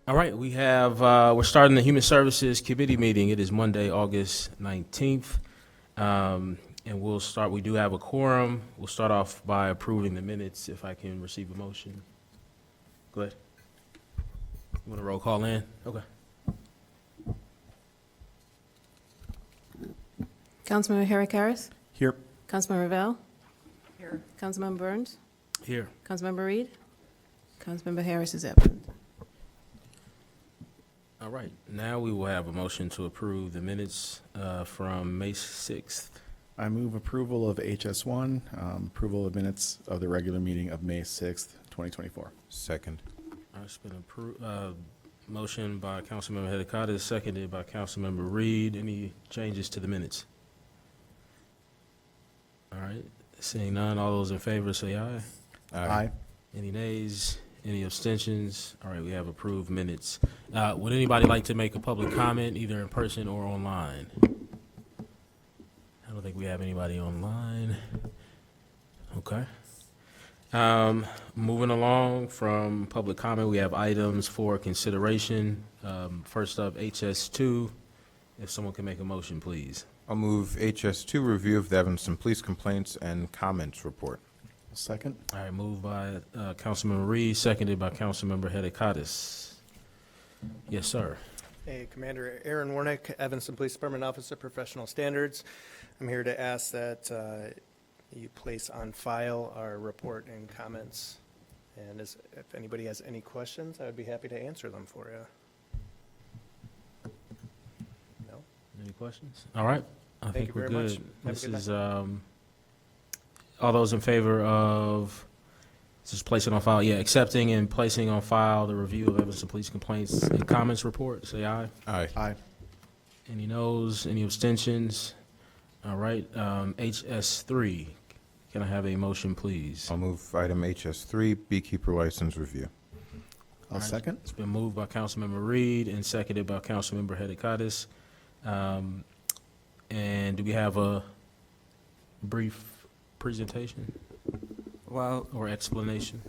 All right, we have, we're starting the Human Services Committee meeting. It is Monday, August 19th. And we'll start, we do have a quorum. We'll start off by approving the minutes, if I can receive a motion. Go ahead. You want a roll call in? Okay. Councilmember Herrick Harris. Here. Councilmember Vell. Here. Councilmember Burns. Here. Councilmember Reed. Councilmember Harris is absent. All right, now we will have a motion to approve the minutes from May 6th. I move approval of HS1, approval of minutes of the regular meeting of May 6th, 2024. Second. It's been approved, motion by Councilmember Hedekata, seconded by Councilmember Reed. Any changes to the minutes? All right, seeing none, all those in favor say aye. Aye. Any nays? Any abstentions? All right, we have approved minutes. Would anybody like to make a public comment, either in person or online? I don't think we have anybody online. Okay. Moving along from public comment, we have items for consideration. First up, HS2. If someone can make a motion, please. I'll move HS2, review of the Evanston Police Complaints and Comments Report. Second. All right, moved by Councilmember Reed, seconded by Councilmember Hedekatis. Yes, sir. Hey, Commander Aaron Warnick, Evanston Police Department Officer, Professional Standards. I'm here to ask that you place on file our report and comments. And if anybody has any questions, I would be happy to answer them for you. No? Any questions? All right. I think you we're very much. good. Have a This good is, all those in favor of just placing on file, accepting and placing on file the review of Evanston Police Complaints and Comments Report, say aye. Aye. Aye. Any noes, any abstentions? All right, HS3, can I have a motion, please? I'll move item HS3, Beekeeper License Review. I'll second. It's been moved by Councilmember Reed and seconded by Councilmember Hedekatis. And do we have a brief presentation Well, or explanation?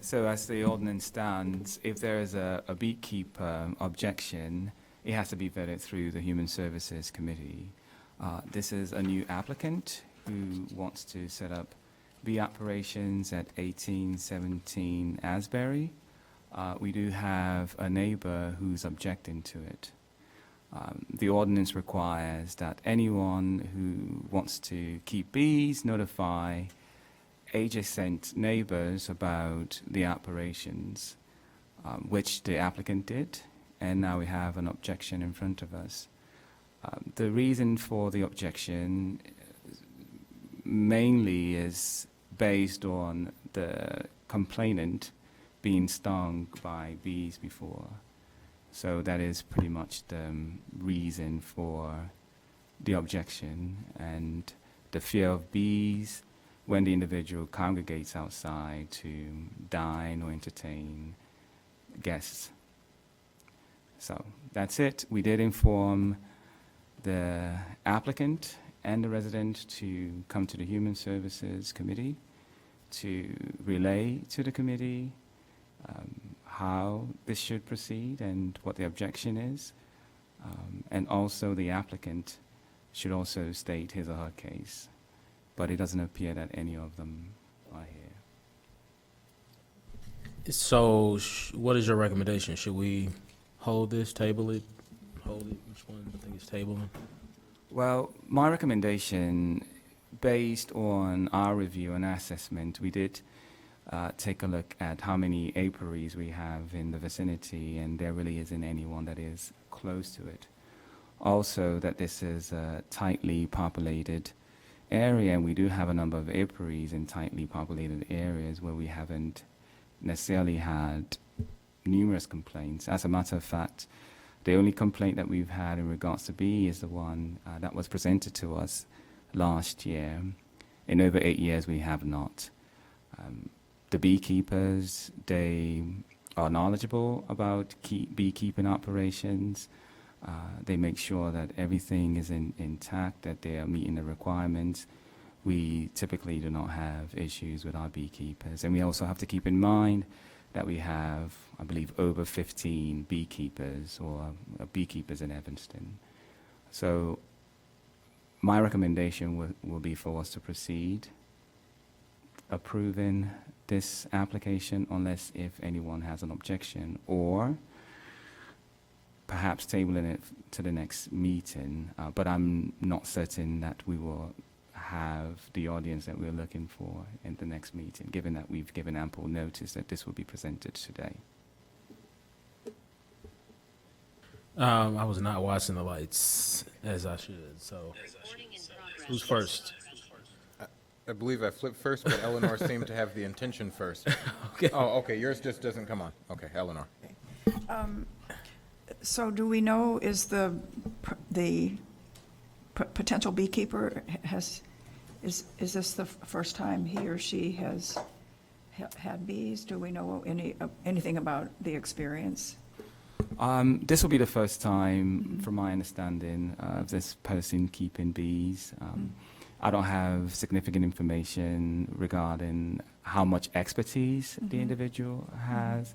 so as the ordinance stands, if there is a beekeeper objection, it has to be vetted through the Human Services Committee. This is a new applicant who wants to set up bee operations at 1817 Asbury. We do have a neighbor who's objecting to it. The ordinance requires that anyone who wants to keep bees notify adjacent neighbors about the operations, which the applicant did, and now we have an objection in front of us. The reason for the objection mainly is based on the complainant being stung by bees before. So that is pretty much the reason for the objection, and the fear of bees when the individual congregates outside to dine or entertain guests. So that's it. We did inform the applicant and the resident to come to the Human Services Committee to relay to the committee how this should proceed and what the objection is. And also the applicant should also state his or her case, but it doesn't appear that any of them are here. So what is your recommendation? Should we hold this, table it, hold it? Which one? I think it's tabling. Well, my recommendation, based on our review and assessment, we did take a look at how many apiaries we have in the vicinity, and there really isn't anyone that is close to it. Also, that this is a tightly populated area, and we do have a number of apiaries in tightly populated areas where we haven't necessarily had numerous complaints. As a matter of fact, the only complaint that we've had in regards to bee is the one that was presented to us last year. In over 8 years, we have not. The beekeepers, they are knowledgeable about beekeeping operations. They make sure that everything is intact, that they are meeting the requirements. We typically do not have issues with our beekeepers. And we also have to keep in mind that we have, I believe, over 15 beekeepers or beekeepers in Evanston. So my recommendation will be for us to proceed approving this application unless if anyone has an objection, or perhaps tabling it to the next meeting. But I'm not certain that we will have the audience that we're looking for in the next meeting, given that we've given ample notice that this will be presented today. I was not watching the lights as I should, so. Who's first? I believe I flipped first, but Eleanor seemed to have the intention first. Okay. Oh, okay, yours just doesn't come on. Okay, Eleanor. So do we know, is the potential beekeeper is this the first time he or she has had bees? Do we know anything about the experience? This will be the first time, from my understanding, of this person keeping bees. I don't have significant information regarding how much expertise the individual has,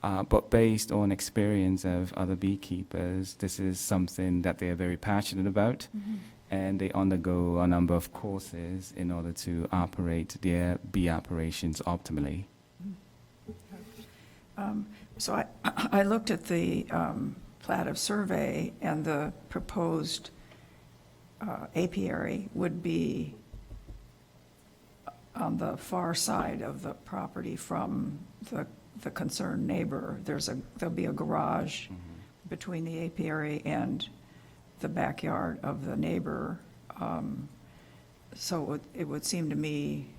but based on experience of other beekeepers, this is something that they are very passionate about, and they undergo a number of courses in order to operate their bee operations optimally. So I looked at the plat of survey, and the proposed apiary would be on the far side of the property from the concerned neighbor. There'll be a garage between the apiary and the backyard of the neighbor. So it would seem to me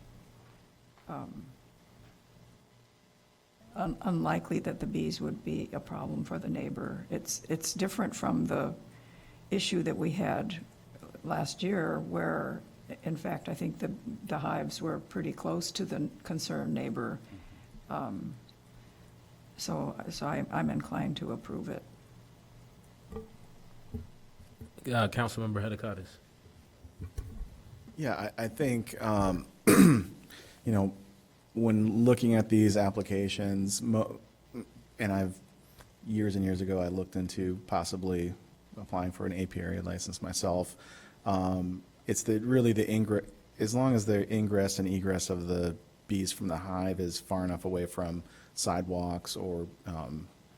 unlikely that the bees would be a problem for the neighbor. It's different from the issue that we had last year, where, in fact, I think the hives were pretty close to the concerned neighbor. So I'm inclined to approve it. Councilmember Hadakatis. Yeah, I think, you know, when looking at these applications, and years and years ago, I looked into possibly applying for an apiary license myself. It's really the ingress, as long as the ingress and egress of the bees from the hive is far enough away from sidewalks or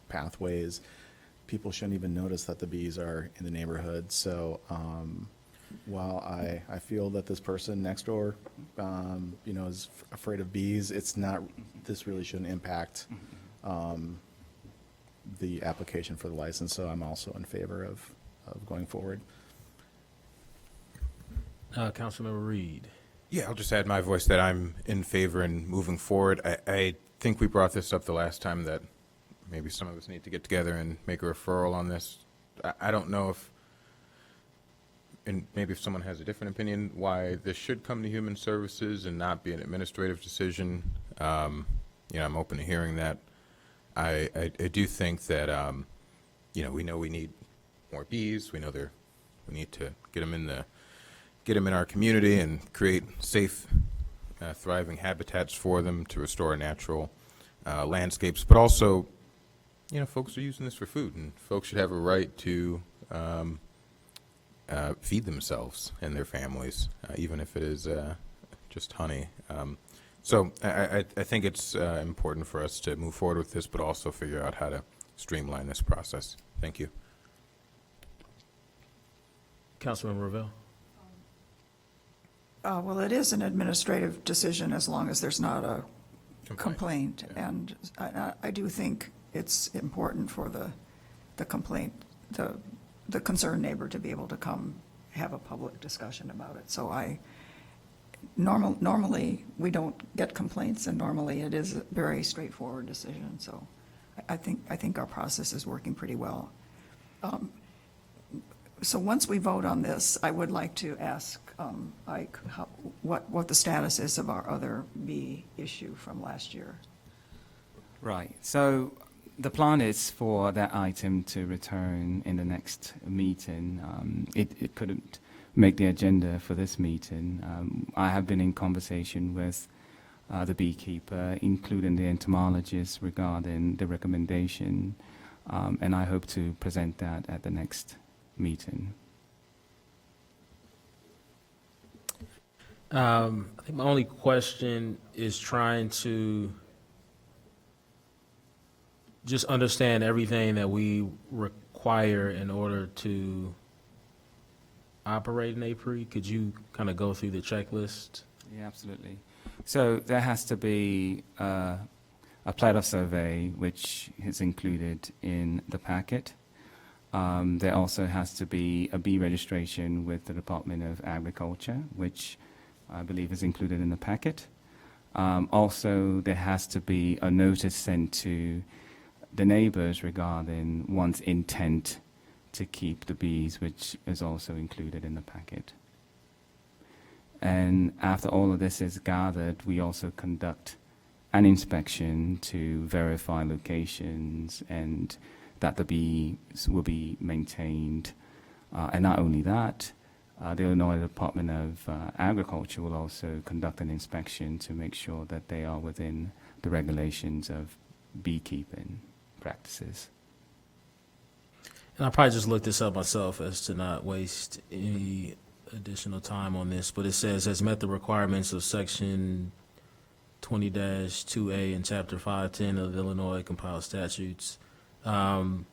pathways, people shouldn't even notice that the bees are in the neighborhood. So while I feel that this person next door, you know, is afraid of bees, this really shouldn't impact the application for the license. So I'm also in favor of going forward. Councilmember Reed. Yeah, I'll just add my voice that I'm in favor and moving forward. I think we brought this up the last time, that maybe some of us need to get together and make a referral on this. I don't know if, and maybe if someone has a different opinion, why this should come to Human Services and not be an administrative decision. You know, I'm open to hearing that. I do think that, you know we need more bees. We know we need to get them in our community and create safe, thriving habitats for them to restore natural landscapes. But also, you know, folks are using this for food, and folks should have a right to feed themselves and their families, even if it is just honey. So I think it's important for us to move forward with this, but also figure out how to streamline this process. Thank you. Councilmember Ravel. Well, it is an administrative decision as long as there's not a complaint. Yeah. And I do think it's important for the complaint, the concerned neighbor to be able to come have a public discussion about it. So normally we don't get complaints, and normally it is a very straightforward decision. So I think our process is working pretty well. So once we vote on this, I would like to ask Ike what the status is of our other bee issue from last year. Right. So the plan is for that item to return in the next meeting. It couldn't make the agenda for this meeting. I have been in conversation with the beekeeper, including the entomologist regarding the recommendation, and I hope to present that at the next meeting. I think my only question is trying to just understand everything that we require in order to operate an apiary. Could you kind of go through the checklist? Yeah, absolutely. So there has to be a platter survey, which is included in the packet. There also has to be a bee registration with the Department of Agriculture, which I believe is included in the packet. Also, there has to be a notice sent to the neighbors regarding one's intent to keep the bees, which is also included in the packet. And after all of this is gathered, we also conduct an inspection to verify locations and that the bees will be maintained. And not only that, the Illinois Department of Agriculture will also conduct an inspection to make sure that they are within the regulations of beekeeping practices. And I probably just looked this up myself as to not waste any additional time on this, but it says has met the requirements of section 20-2A and chapter 510 of the Illinois compiled statutes. Do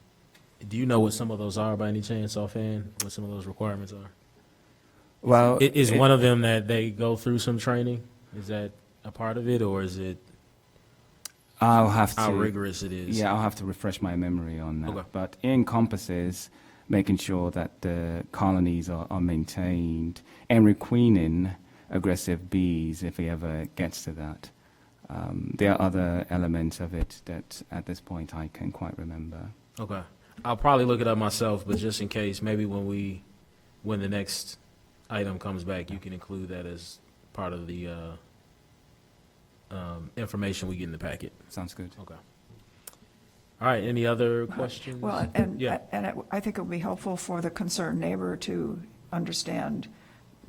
you know what some of those are by any chance offhand? What some of those requirements are? Well, Is one of them that they go through some training? Is that a part of it, or is it I'll have to. how rigorous it is? Yeah, I'll have to refresh my memory on that. Okay. But it encompasses making sure that the colonies are maintained and requeening aggressive bees if it ever gets to that. There are other elements of it that at this point I can't quite remember. Okay. I'll probably look it up myself, but just in case, maybe when the next item comes back, you can include that as part of the information we get in the packet. Sounds good. Okay. All right, any other questions? Well, and Yeah. I think it would be helpful for the concerned neighbor to understand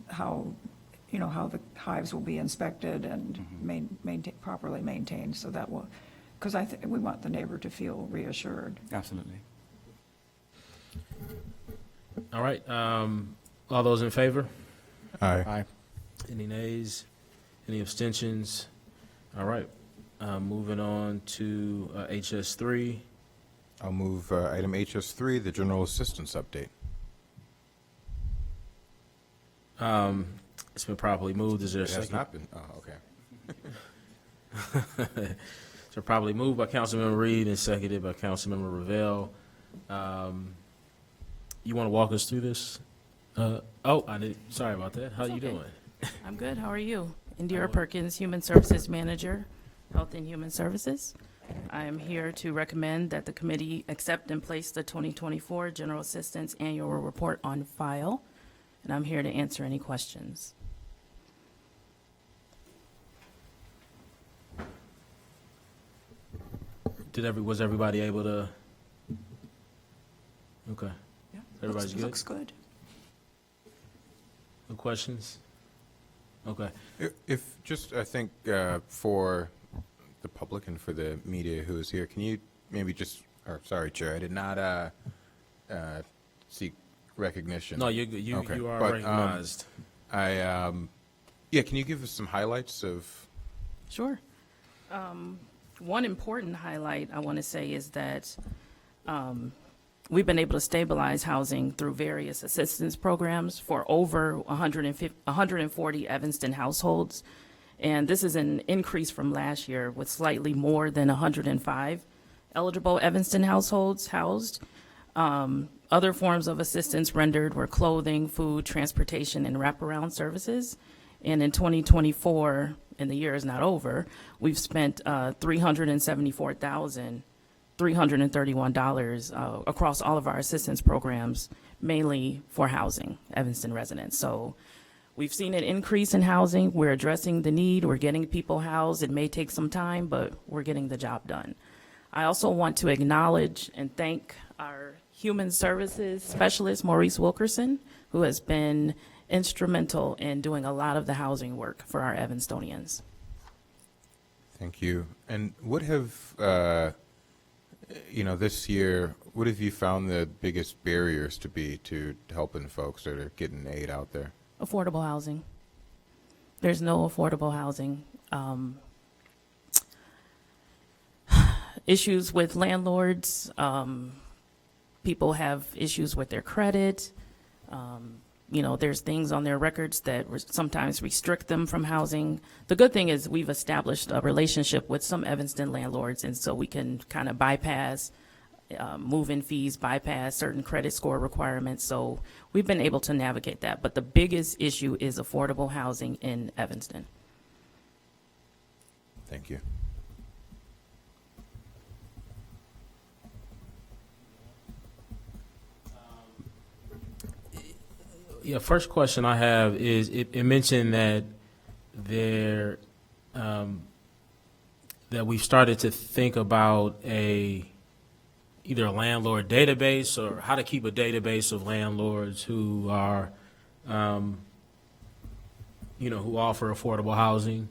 how, how the hives will be inspected and properly maintained, so that will, because we want the neighbor to feel reassured. Absolutely. All right, all those in favor? Aye. Aye. Any nays? Any abstentions? All right, moving on to HS3. I'll move item HS3, the general assistance update. It's been properly moved. Is there a It has second? not been, oh, okay. So probably moved by Councilmember Reed and seconded by Councilmember Ravel. You want to walk us through this? Sorry about that. How It's you okay. doing? I'm good. How are you? Hello. Indira Perkins, Human Services Manager, Health and Human Services. I am here to recommend that the committee accept and place the 2024 General Assistance Annual Report on file, and I'm here to answer any questions. Was everybody able to? Okay. Yeah, Everybody's good? Looks good. No questions? Okay. If just, I think, for the public and for the media who is here, can you maybe just, or sorry, Chair, I did not seek recognition. No, you Okay, are but, recognized. Can you give us some highlights of, Sure. One important highlight I want to say is that we've been able to stabilize housing through various assistance programs for over 140 Evanston households. And this is an increase from last year with slightly more than 105 eligible Evanston households housed. Other forms of assistance rendered were clothing, food, transportation, and wraparound services. And in 2024, and the year is not over, we've spent $374,331 across all of our assistance programs, mainly for housing, Evanston residents. So we've seen an increase in housing. We're addressing the need. We're getting people housed. It may take some time, but we're getting the job done. I also want to acknowledge and thank our Human Services Specialist, Maurice Wilkerson, who has been instrumental in doing a lot of the housing work for our Evanstonians. Thank you. And what have, this year, what have you found the biggest barriers to be to helping folks that are getting aid out there? Affordable housing. There's no affordable housing. Issues with landlords. People have issues with their credit. There's things on their records that sometimes restrict them from housing. The good thing is we've established a relationship with some Evanston landlords, and so we can kind of bypass move-in fees, bypass certain credit score requirements. So we've been able to navigate that. But the biggest issue is affordable housing in Evanston. Thank you. Yeah, first question I have is, it mentioned that there, that we've started to think about either a landlord database or how to keep a database of landlords who are, who offer affordable housing.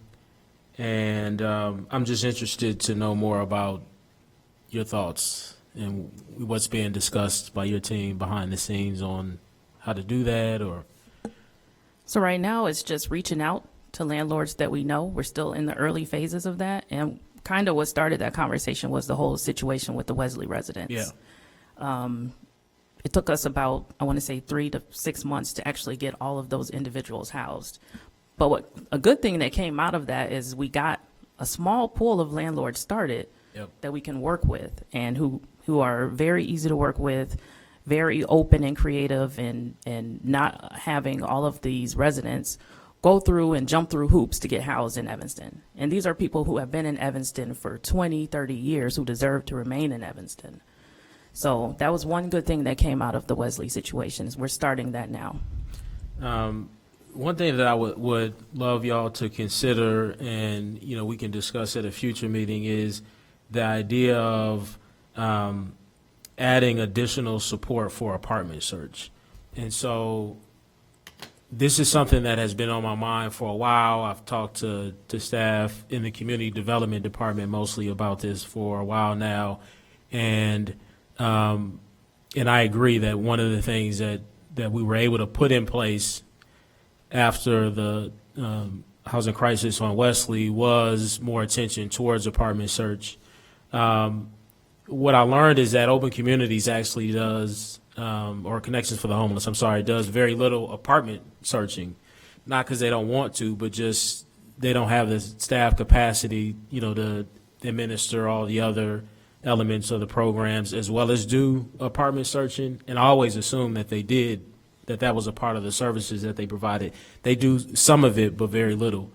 And I'm just interested to know more about your thoughts and what's being discussed by your team behind the scenes on how to do that. Or So right now, it's just reaching out to landlords that we know. We're still in the early phases of that. And kind of what started that conversation was the whole situation with the Wesley residents. Yeah. It took us about, I want to say, 3 to 6 months to actually get all of those individuals housed. But a good thing that came out of that is we got a small pool of landlords started Yep. that we can work with, and who are very easy to work with, very open and creative, and not having all of these residents go through and jump through hoops to get housed in Evanston. And these are people who have been in Evanston for 20, 30 years who deserve to remain in Evanston. So that was one good thing that came out of the Wesley situation, is we're starting that now. One thing that I would love y'all to consider, and, we can discuss at a future meeting, is the idea of adding additional support for apartment search. And so this is something that has been on my mind for a while. I've talked to staff in the community development department mostly about this for a while now. And I agree that one of the things that we were able to put in place after the housing crisis on Wesley was more attention towards apartment search. What I learned is that Open Communities actually does, or Connections for the Homeless, does very little apartment searching. Not because they don't want to, but just they don't have the staff capacity, to administer all the other elements of the programs as well as do apartment searching. And I always assumed that they did, that was a part of the services that they provided. They do some of it, but very little.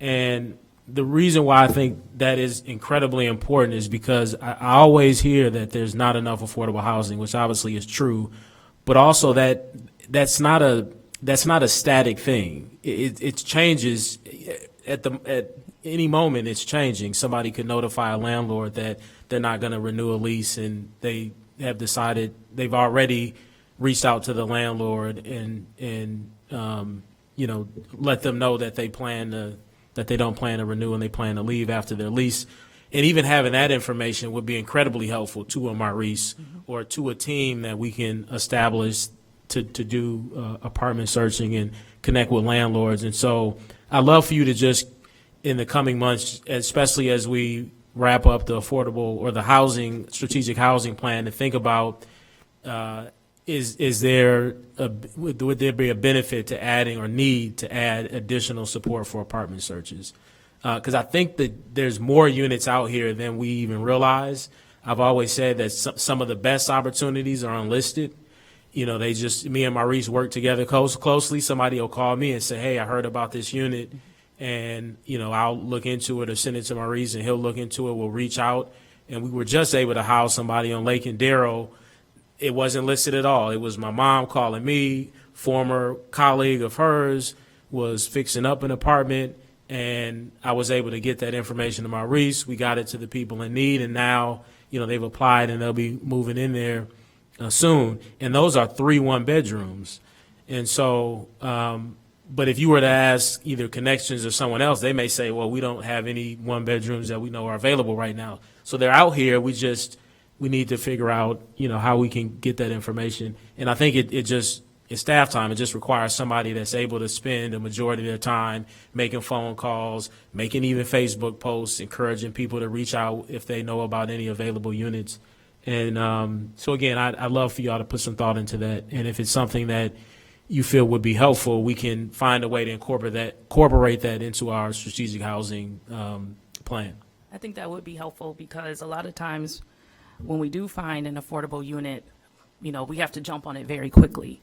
And the reason why I think that is incredibly important is because I always hear that there's not enough affordable housing, which obviously is true, but also that's not a static thing. It changes at any moment. It's changing. Somebody could notify a landlord that they're not going to renew a lease, and they have decided they've already reached out to the landlord and let them know that they don't plan to renew and they plan to leave after their lease. And even having that information would be incredibly helpful to a Maurice or to a team that we can establish to do apartment searching and connect with landlords. And so I'd love for you to just, in the coming months, especially as we wrap up the affordable or the housing, strategic housing plan, to think about would there be a benefit to adding or need to add additional support for apartment searches? Because I think that there's more units out here than we even realize. I've always said that some of the best opportunities are unlisted. Me and Maurice work together closely. Somebody will call me and say, hey, I heard about this unit, and, I'll look into it or send it to Maurice, and he'll look into it. We'll reach out. And we were just able to house somebody on Lake and Darrow. It wasn't listed at all. It was my mom calling me. Former colleague of hers was fixing up an apartment, and I was able to get that information to Maurice. We got it to the people in need, and now, they've applied and they'll be moving in there soon. And those are 3 one-bedrooms. And so But if you were to ask either Connections or someone else, they may say, well, we don't have any one-bedrooms that we know are available right now. So they're out here, we need to figure out, how we can get that information. And I think it's staff time. It just requires somebody that's able to spend a majority of their time making phone calls, making even Facebook posts, encouraging people to reach out if they know about any available units. And so again, I'd love for y'all to put some thought into that. And if it's something that you feel would be helpful, we can find a way to incorporate that into our strategic housing plan. I think that would be helpful because a lot of times when we do find an affordable unit, we have to jump on it very quickly.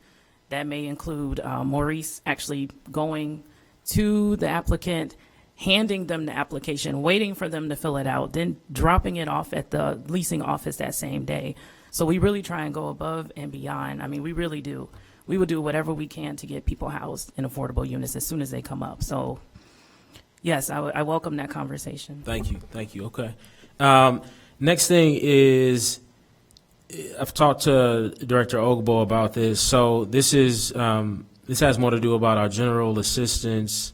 That may include Maurice actually going to the applicant, handing them the application, waiting for them to fill it out, then dropping it off at the leasing office that same day. So we really try and go above and beyond. I mean, we really do. We will do whatever we can to get people housed in affordable units as soon as they come up. So, yes, I welcome that conversation. Thank you. Okay. Next thing is, I've talked to Director Ogbo about this. So this has more to do about our general assistance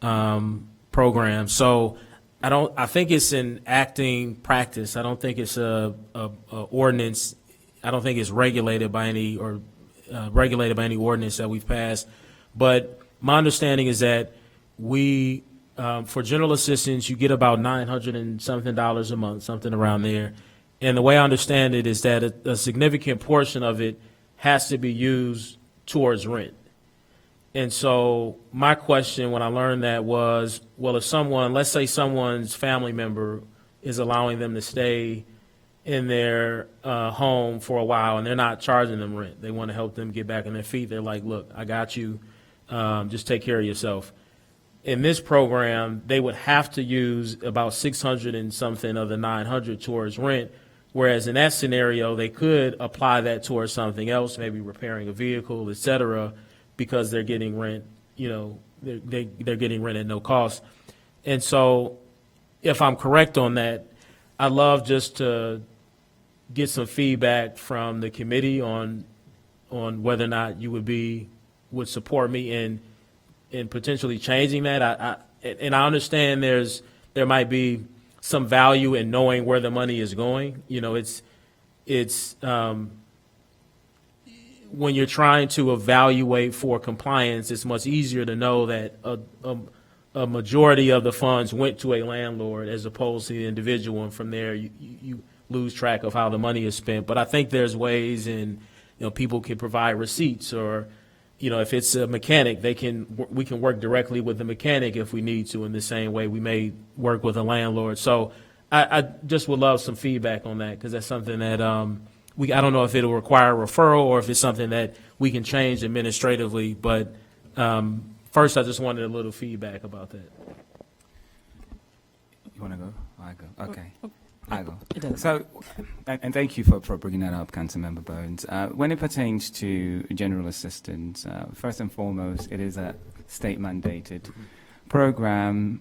program. So I think it's an acting practice. I don't think it's a ordinance. I don't think it's regulated by any ordinance that we've passed. But my understanding is that we, for general assistance, you get about $900 and something a month, something around there. And the way I understand it is that a significant portion of it has to be used towards rent. And so my question when I learned that was, well, if let's say someone's family member is allowing them to stay in their home for a while and they're not charging them rent, they want to help them get back on their feet. They're like, look, I got you. Just take care of yourself. In this program, they would have to use about 600 and something of the 900 towards rent. Whereas in that scenario, they could apply that towards something else, maybe repairing a vehicle, et cetera, because they're getting rent, they're getting rent at no cost. And so if I'm correct on that, I'd love just to get some feedback from the committee on whether or not you would support me in potentially changing that. And I understand there might be some value in knowing where the money is going. It's when you're trying to evaluate for compliance, it's much easier to know that a majority of the funds went to a landlord as opposed to the individual, and from there you lose track of how the money is spent. But I think there's ways, and people can provide receipts, or if it's a mechanic, we can work directly with the mechanic if we need to, in the same way we may work with a landlord. So I just would love some feedback on that, because that's something that I don't know if it'll require a referral or if it's something that we can change administratively. But first, I just wanted a little feedback about that. You want to go? I go. Okay. I go. It does. So, and thank you for bringing that up, Councilmember Bones. When it pertains to general assistance, first and foremost, it is a state-mandated program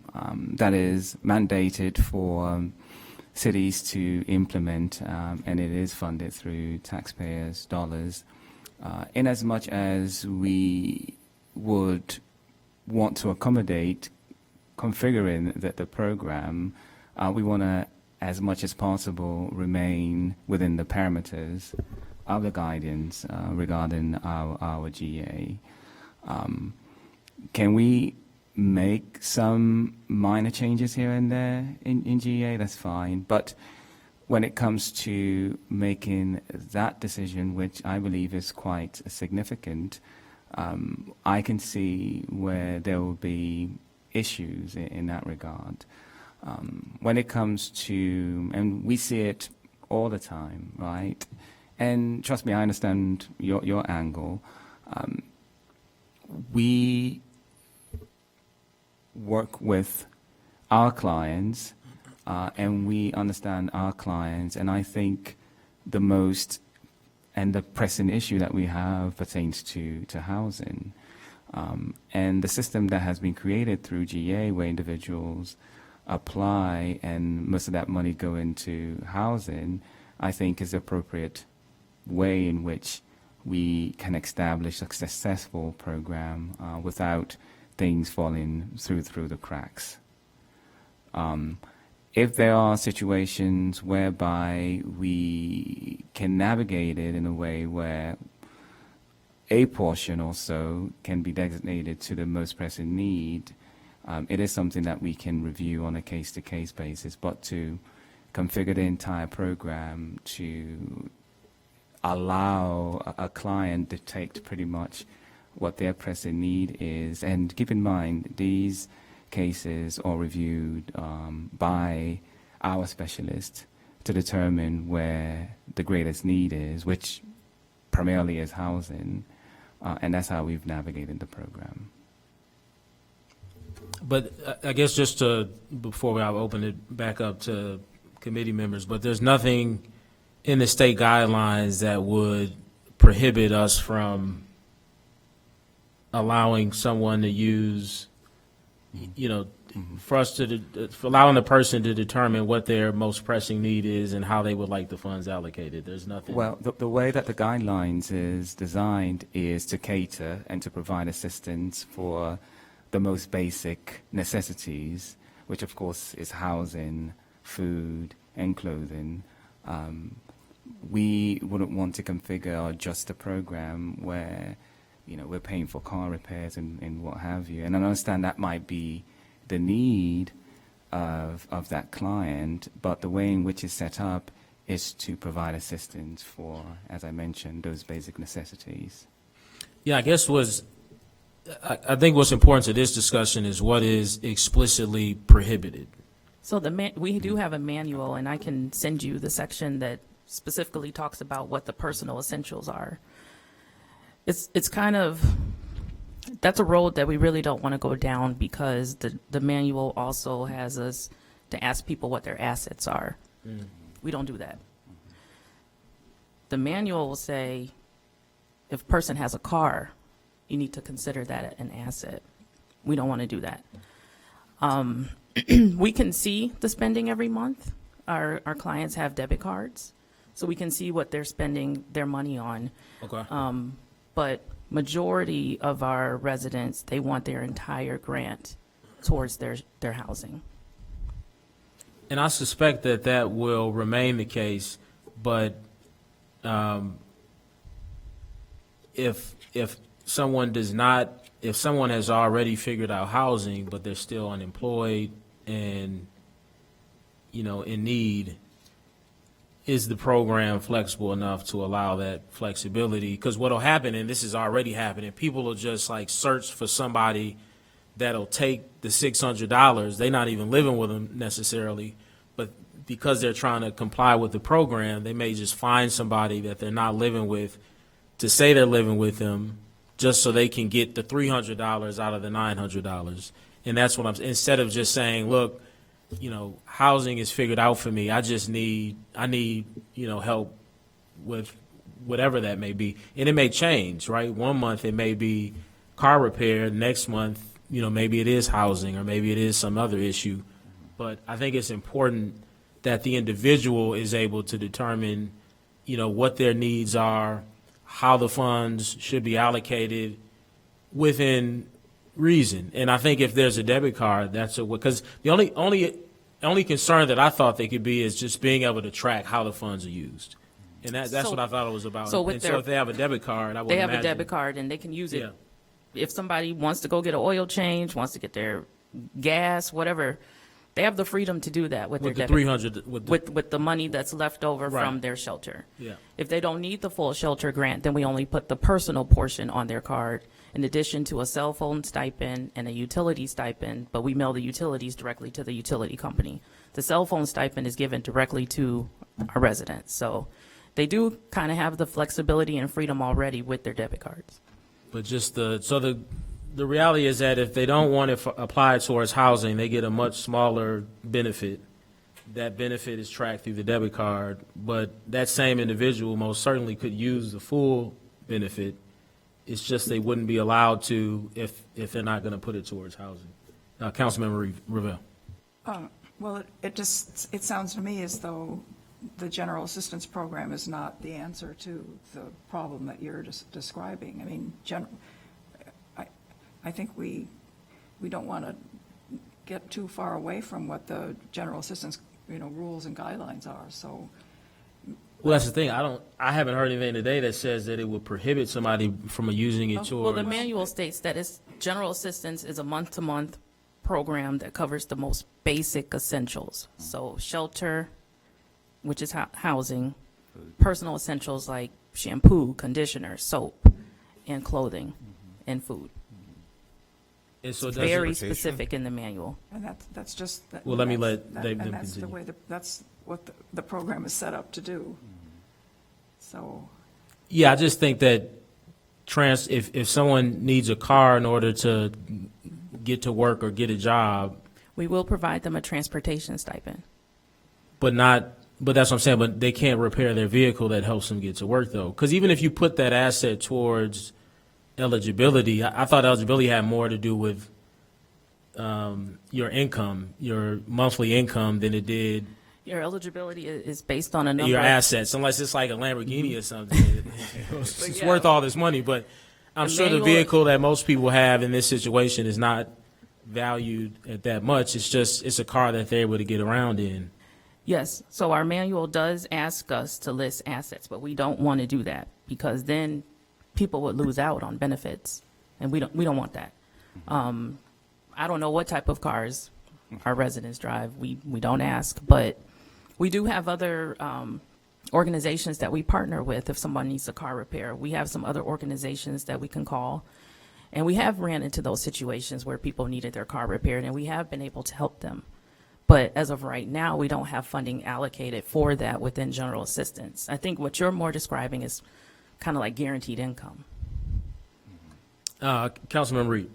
that is mandated for cities to implement, and it is funded through taxpayers' dollars. In as much as we would want to accommodate configuring the program, we want to, as much as possible, remain within the parameters of the guidance regarding our GA. Can we make some minor changes here and there in GA? That's fine. But when it comes to making that decision, which I believe is quite significant, I can see where there will be issues in that regard. When it comes to, and we see it all the time, right? And trust me, I understand your angle. We work with our clients, and we understand our clients, and I think the most and the pressing issue that we have pertains to housing. And the system that has been created through GA, where individuals apply and most of that money go into housing, I think is the appropriate way in which we can establish a successful program without things falling through the cracks. If there are situations whereby we can navigate it in a way where a portion also can be designated to the most pressing need, it is something that we can review on a case-to-case basis. But to configure the entire program to allow a client to dictate pretty much what their pressing need is, and keep in mind these cases are reviewed by our specialists to determine where the greatest need is, which primarily is housing, and that's how we've navigated the program. But I guess just to, before I open it back up to committee members, but there's nothing in the state guidelines that would prohibit us from allowing someone to use, you know, for us to, for allowing the person to determine what their most pressing need is and how they would like the funds allocated. There's nothing. Well, the way that the guidelines is designed is to cater and to provide assistance for the most basic necessities, which of course is housing, food, and clothing. We wouldn't want to configure or adjust a program where, you know, we're paying for car repairs and what have you. And I understand that might be the need of that client, but the way in which it's set up is to provide assistance for, as I mentioned, those basic necessities. Yeah, I guess I think what's important to this discussion is what is explicitly prohibited. So we do have a manual, and I can send you the section that specifically talks about what the personal essentials are. It's kind of, that's a road that we really don't want to go down, because the manual also has us to ask people what their assets are. We don't do that. The manual will say, if a person has a car, you need to consider that an asset. We don't want to do that. We can see the spending every month. Our clients have debit cards, so we can see what they're spending their money on. Okay. But majority of our residents, they want their entire grant towards their housing. And I suspect that that will remain the case, but if someone does not, if someone has already figured out housing, but they're still unemployed and, you know, in need, is the program flexible enough to allow that flexibility? Because what'll happen, and this is already happening, people will just like search for somebody that'll take the $600. They're not even living with them necessarily, but because they're trying to comply with the program, they may just find somebody that they're not living with to say they're living with them, just so they can get the $300 out of the $900. And that's what instead of just saying, look, you know, housing is figured out for me. I need, you know, help with whatever that may be. And it may change, right? One month it may be car repair. Next month, you know, maybe it is housing, or maybe it is some other issue. But I think it's important that the individual is able to determine, you know, what their needs are, how the funds should be allocated within reason. And I think if there's a debit card, that's because the only concern that I thought they could be is just being able to track how the funds are used. And that's So- what I thought it was about. so with And their- so if they have a debit card, I would They have imagine. a debit card and they can use it. Yeah. If somebody wants to go get an oil change, wants to get their gas, whatever, they have the freedom to do that with With their the debit. 300, With the money that's left over Right. from their shelter. yeah. If they don't need the full shelter grant, then we only put the personal portion on their card, in addition to a cell phone stipend and a utility stipend, but we mail the utilities directly to the utility company. The cell phone stipend is given directly to our residents. So they do kind of have the flexibility and freedom already with their debit cards. But just the reality is that if they don't want to apply towards housing, they get a much smaller benefit. That benefit is tracked through the debit card, but that same individual most certainly could use the full benefit. It's just they wouldn't be allowed to if they're not going to put it towards housing. Councilmember Revelle. Well, it sounds to me as though the general assistance program is not the answer to the problem that you're describing. I mean, I think we don't want to get too far away from what the general assistance, rules and guidelines are, so. Well, that's the thing. I haven't heard anything today that says that it would prohibit somebody from using it towards. Well, the manual states that general assistance is a month-to-month program that covers the most basic essentials. So shelter, which is housing, personal essentials like shampoo, conditioner, soap, and clothing, and food. And so It's does it- very specific in the manual. And that's just. Well, let me that's- let that- them And that's the continue. way, that's what the program is set up to do. So, Yeah, I just think that if someone needs a car in order to get to work or get a job, We will provide them a transportation stipend. but that's what I'm saying, but they can't repair their vehicle that helps them get to work though. Because even if you put that asset towards eligibility, I thought eligibility had more to do with your income, your monthly income than it did Your eligibility is based on a number your of assets, unless it's like a Lamborghini or something. It's yeah. worth all this money, but I'm The sure the manual- vehicle that most people have in this situation is not valued at that much. It's a car that they're able to get around in. Yes, so our manual does ask us to list assets, but we don't want to do that because then people would lose out on benefits, and we don't want that. I don't know what type of cars our residents drive. We don't ask, but we do have other organizations that we partner with if someone needs a car repair. We have some other organizations that we can call, and we have ran into those situations where people needed their car repaired, and we have been able to help them. But as of right now, we don't have funding allocated for that within general assistance. I think what you're more describing is kind of like guaranteed income. Councilmember Reed.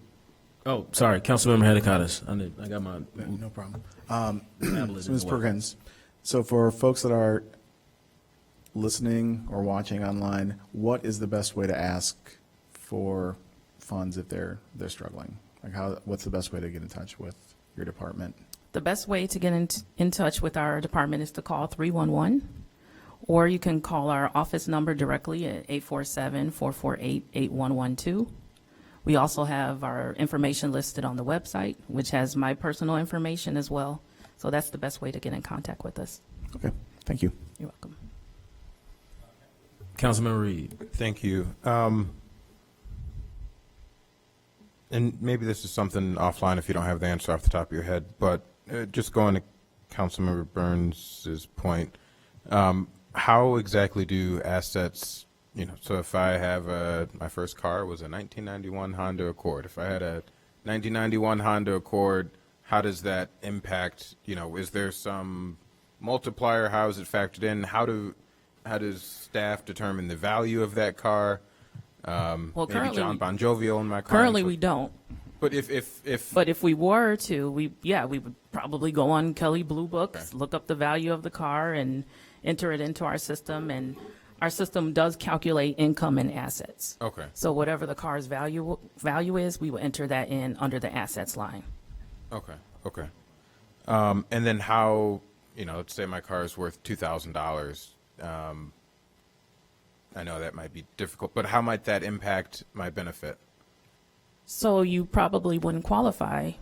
Oh, sorry, Councilmember Hadakatis. I got my No problem. tablet So Ms. as well. Perkins, so for folks that are listening or watching online, what is the best way to ask for funds if they're struggling? Like what's the best way to get in touch with your department? The best way to get in touch with our department is to call 311, or you can call our office number directly at 847-448-8112. We also have our information listed on the website, which has my personal information as well. So that's the best way to get in contact with us. Okay, thank you. You're welcome. Councilmember Reed. Thank you. And maybe this is something offline if you don't have the answer off the top of your head, but just going to Councilmember Burns's point, how exactly do assets, so if I have my first car was a 1991 Honda Accord. If I had a 1991 Honda Accord, how does that impact, is there some multiplier? How is it factored in? How does staff determine the value of that car? Well, Maybe currently, John Bon Jovi owned my car. currently we don't. But if But if we were to, we would probably go on Kelley Blue Books, Okay. look up the value of the car and enter it into our system. And our system does calculate income and assets. okay, So whatever the car's value is, we will enter that in under the assets line. okay. And then how, let's say my car is worth $2,000. I know that might be difficult, but how might that impact my benefit? So you probably wouldn't qualify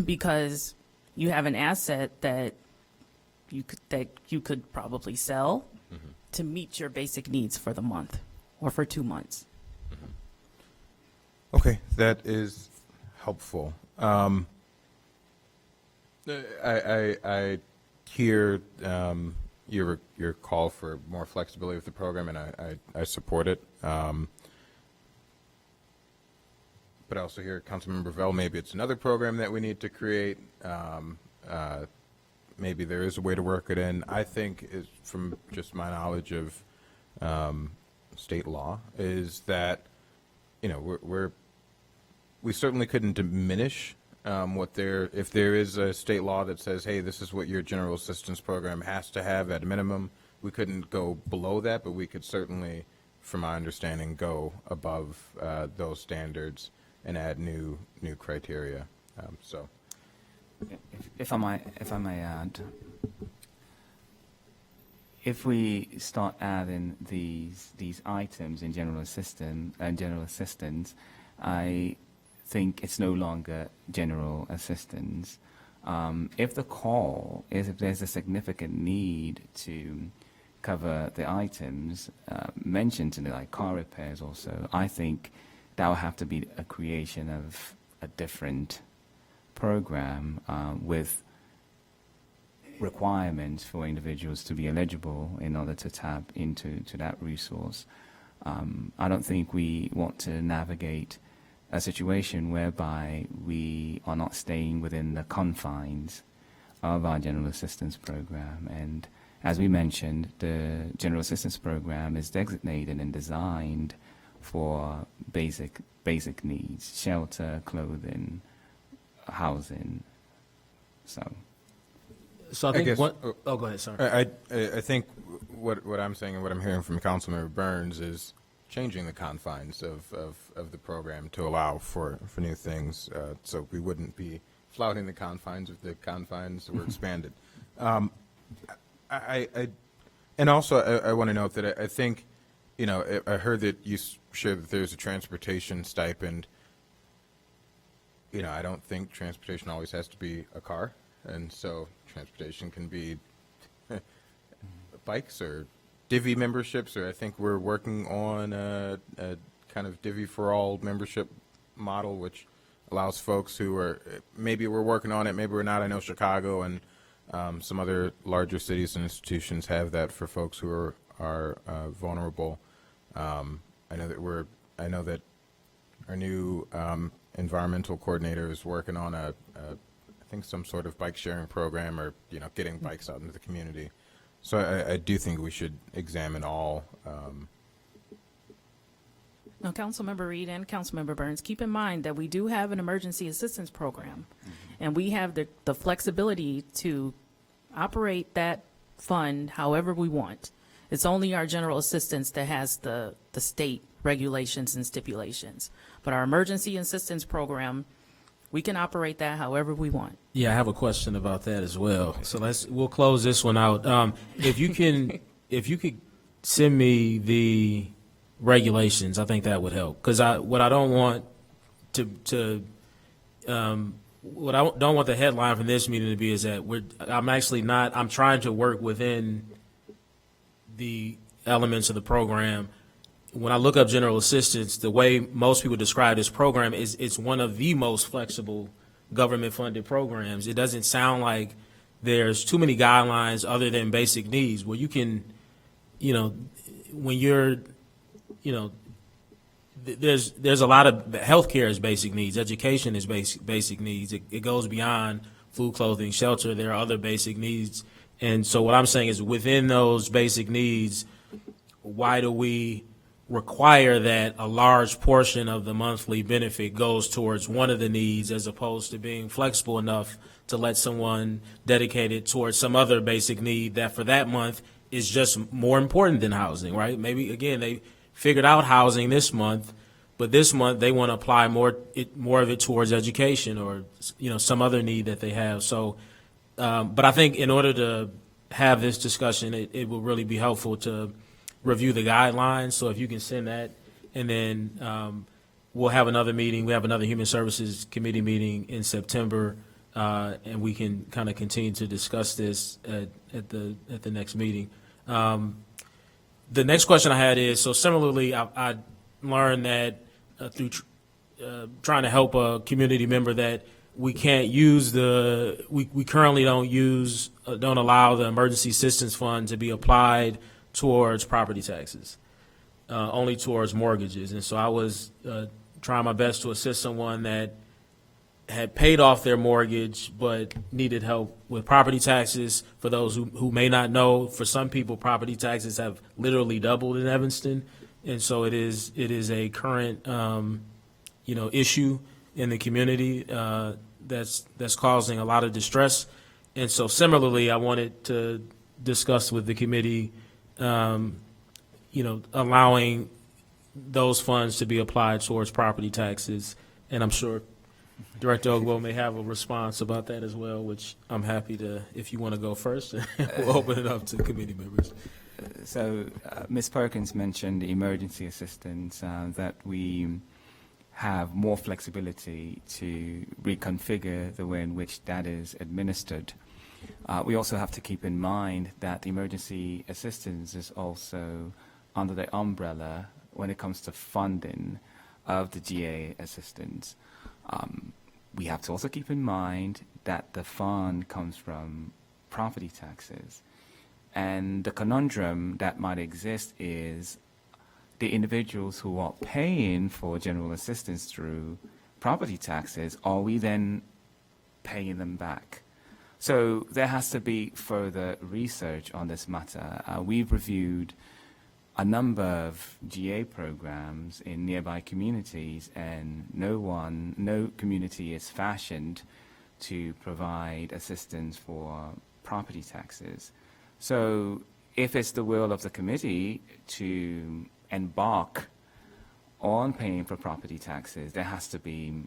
because you have an asset that you could probably sell to meet your basic needs for the month or for 2 months. Okay, that is helpful. I hear your call for more flexibility with the program, and I support it. But I also hear Councilmember Vell, maybe it's another program that we need to create. Maybe there is a way to work it in. I think, from just my knowledge of state law, is that we certainly couldn't diminish if there is a state law that says, hey, this is what your general assistance program has to have at a minimum. We couldn't go below that, but we could certainly, from my understanding, go above those standards and add new criteria. So, If I may add, if we start adding these items in general assistance, I think it's no longer general assistance. If there's a significant need to cover the items mentioned in it, like car repairs also, I think that will have to be a creation of a different program with requirements for individuals to be eligible in order to tap into that resource. I don't think we want to navigate a situation whereby we are not staying within the confines of our general assistance program. And as we mentioned, the general assistance program is designated and designed for basic needs: shelter, clothing, housing. So So I I think guess- one, oh, go ahead, sorry. I think what I'm saying and what I'm hearing from Councilmember Burns is changing the confines of the program to allow for new things, so we wouldn't be flouting the confines if the confines were expanded. And also, I want to note that I think, you know, I heard that you shared that there's a transportation stipend. You know, I don't think transportation always has to be a car, and so transportation can be bikes or Divvy memberships, or I think we're working on a kind of Divvy for all membership model, which allows folks who are, maybe we're working on it, maybe we're not. I know Chicago and some other larger cities and institutions have that for folks who are vulnerable. I know that our new environmental coordinator is working on I think some sort of bike sharing program, or, you know, getting bikes out into the community. So I do think we should examine all. Now, Councilmember Reed and Councilmember Burns, keep in mind that we do have an emergency assistance program, and we have the flexibility to operate that fund however we want. It's only our general assistance that has the state regulations and stipulations. But our emergency assistance program, we can operate that however we want. Yeah, I have a question about that as well. So we'll close this one out. If you could send me the regulations, I think that would help. Because what I don't want the headline from this meeting to be is that I'm trying to work within the elements of the program. When I look up general assistance, the way most people describe this program is it's one of the most flexible government-funded programs. It doesn't sound like there's too many guidelines other than basic needs, where you can, when you're, there's a lot of healthcare is basic needs, education is basic needs. It goes beyond food, clothing, shelter. There are other basic needs. And so what I'm saying is, within those basic needs, why do we require that a large portion of the monthly benefit goes towards one of the needs, as opposed to being flexible enough to let someone dedicate it towards some other basic need that for that month is just more important than housing, right? Maybe, again, they figured out housing this month, but this month they want to apply more of it towards education or, some other need that they have. So, but I think in order to have this discussion, it will really be helpful to review the guidelines. So if you can send that, and then we'll have another meeting. We have another Human Services Committee meeting in September, and we can kind of continue to discuss this at the next meeting. The next question I had is, so similarly, I learned that through trying to help a community member that we can't use we currently don't allow the emergency assistance fund to be applied towards property taxes, only towards mortgages. And so I was trying my best to assist someone that had paid off their mortgage but needed help with property taxes. For those who may not know, for some people, property taxes have literally doubled in Evanston. And so it is a current, issue in the community that's causing a lot of distress. And so similarly, I wanted to discuss with the committee allowing those funds to be applied towards property taxes. And I'm sure Director Ogbo may have a response about that as well, which I'm happy to, if you want to go first, we'll open it up to committee members. So, Ms. Perkins mentioned emergency assistance, that we have more flexibility to reconfigure the way in which that is administered. We also have to keep in mind that emergency assistance is also under the umbrella when it comes to funding of the GA assistance. We have to also keep in mind that the fund comes from property taxes. And the conundrum that might exist is the individuals who are paying for general assistance through property taxes, are we then paying them back? So there has to be further research on this matter. We've reviewed a number of GA programs in nearby communities, and no community is fashioned to provide assistance for property taxes. So if it's the will of the committee to embark on paying for property taxes, there has to be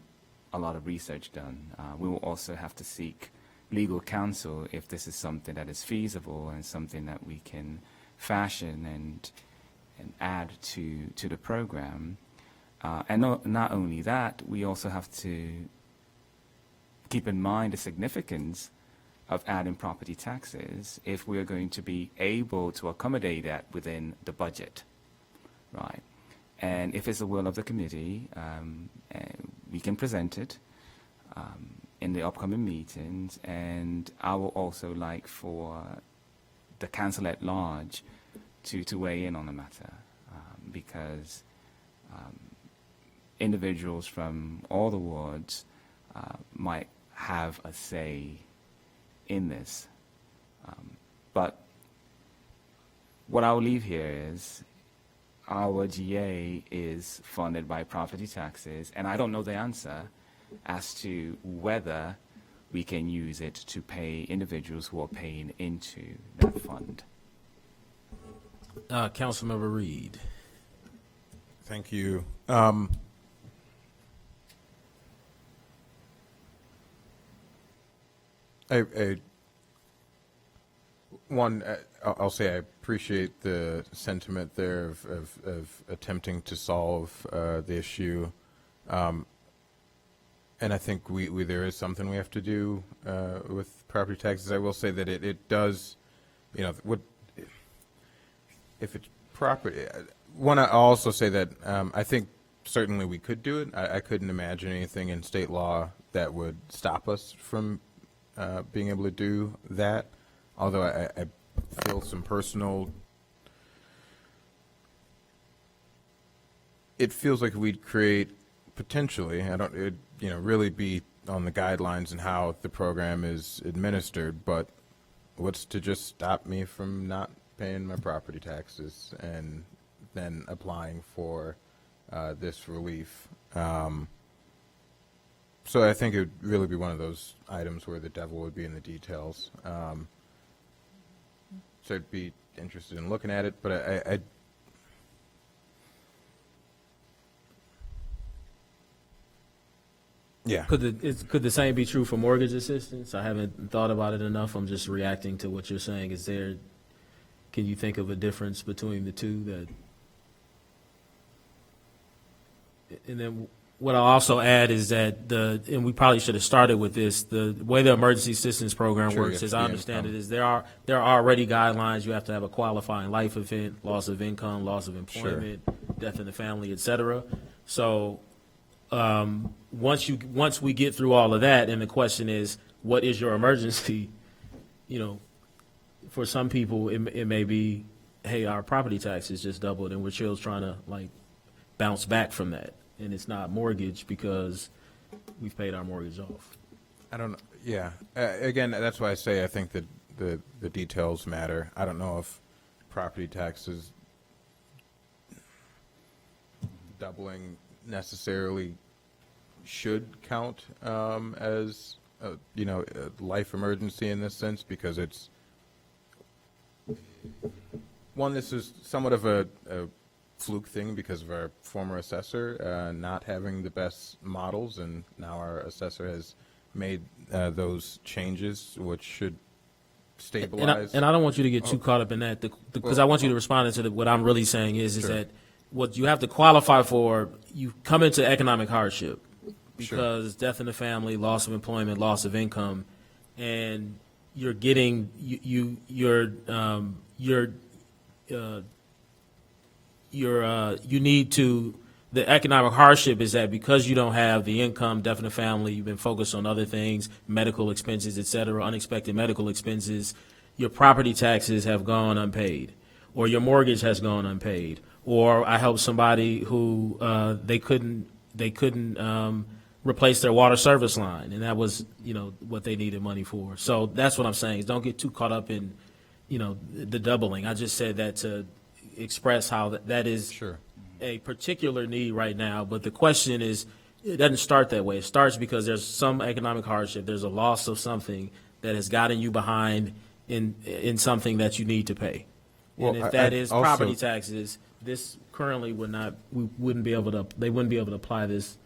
a lot of research done. We will also have to seek legal counsel if this is something that is feasible and something that we can fashion and add to the program. And not only that, we also have to keep in mind the significance of adding property taxes if we are going to be able to accommodate that within the budget, right? And if it's the will of the committee, we can present it in the upcoming meetings, and I will also like for the council at large to weigh in on the matter, because individuals from all the wards might have a say in this. But what I'll leave here is our GA is funded by property taxes, and I don't know the answer as to whether we can use it to pay individuals who are paying into that fund. Councilmember Reed. Thank you. I'll say I appreciate the sentiment there of attempting to solve the issue. And I think there is something we have to do with property taxes. I will say that it does, if it's property. I'll also say that I think certainly we could do it. I couldn't imagine anything in state law that would stop us from being able to do that. Although I feel some personal. It feels like we'd create potentially. It'd really be on the guidelines and how the program is administered. But what's to just stop me from not paying my property taxes and then applying for this relief? So I think it would really be one of those items where the devil would be in the details. So I'd be interested in looking at it, but I yeah. Could the same be true for mortgage assistance? I haven't thought about it enough. I'm just reacting to what you're saying. Can you think of a difference between the two and then what I'll also add is that and we probably should have started with this, the way the emergency assistance program Sure, works, yes, as I the understand income. it, is there are already guidelines. You have to have a qualifying life event, loss of income, loss of employment, death in the family, et cetera. So once we get through all of that, and the question is, what is your emergency? For some people, it may be, hey, our property taxes just doubled, and we're still trying to bounce back from that, and it's not mortgage because we've paid our mortgage off. I don't know. Yeah. Again, that's why I say I think that the details matter. I don't know if property taxes doubling necessarily should count as a life emergency in this sense, because it's one. This is somewhat of a fluke thing because of our former assessor not having the best models, and now our assessor has made those changes, which should stabilize. And I don't want you to get too caught up in that, because I want you to respond to what I'm really saying is Sure. that what you have to qualify for, you come into economic hardship because death in the family, loss of employment, loss of income, and you're getting you need to. The economic hardship is that because you don't have the income, death in the family, you've been focused on other things, medical expenses, et cetera, unexpected medical expenses, your property taxes have gone unpaid, or your mortgage has gone unpaid, or I helped somebody who they couldn't replace their water service line, and that was what they needed money for. So that's what I'm saying is don't get too caught up in the doubling. I just said that to express how that is Sure. a particular need right now, but the question is, it doesn't start that way. It starts because there's some economic hardship, there's a loss of something that has gotten you behind in something that you need to pay. Well, And if that I is also- property taxes, this currently they wouldn't be able to apply this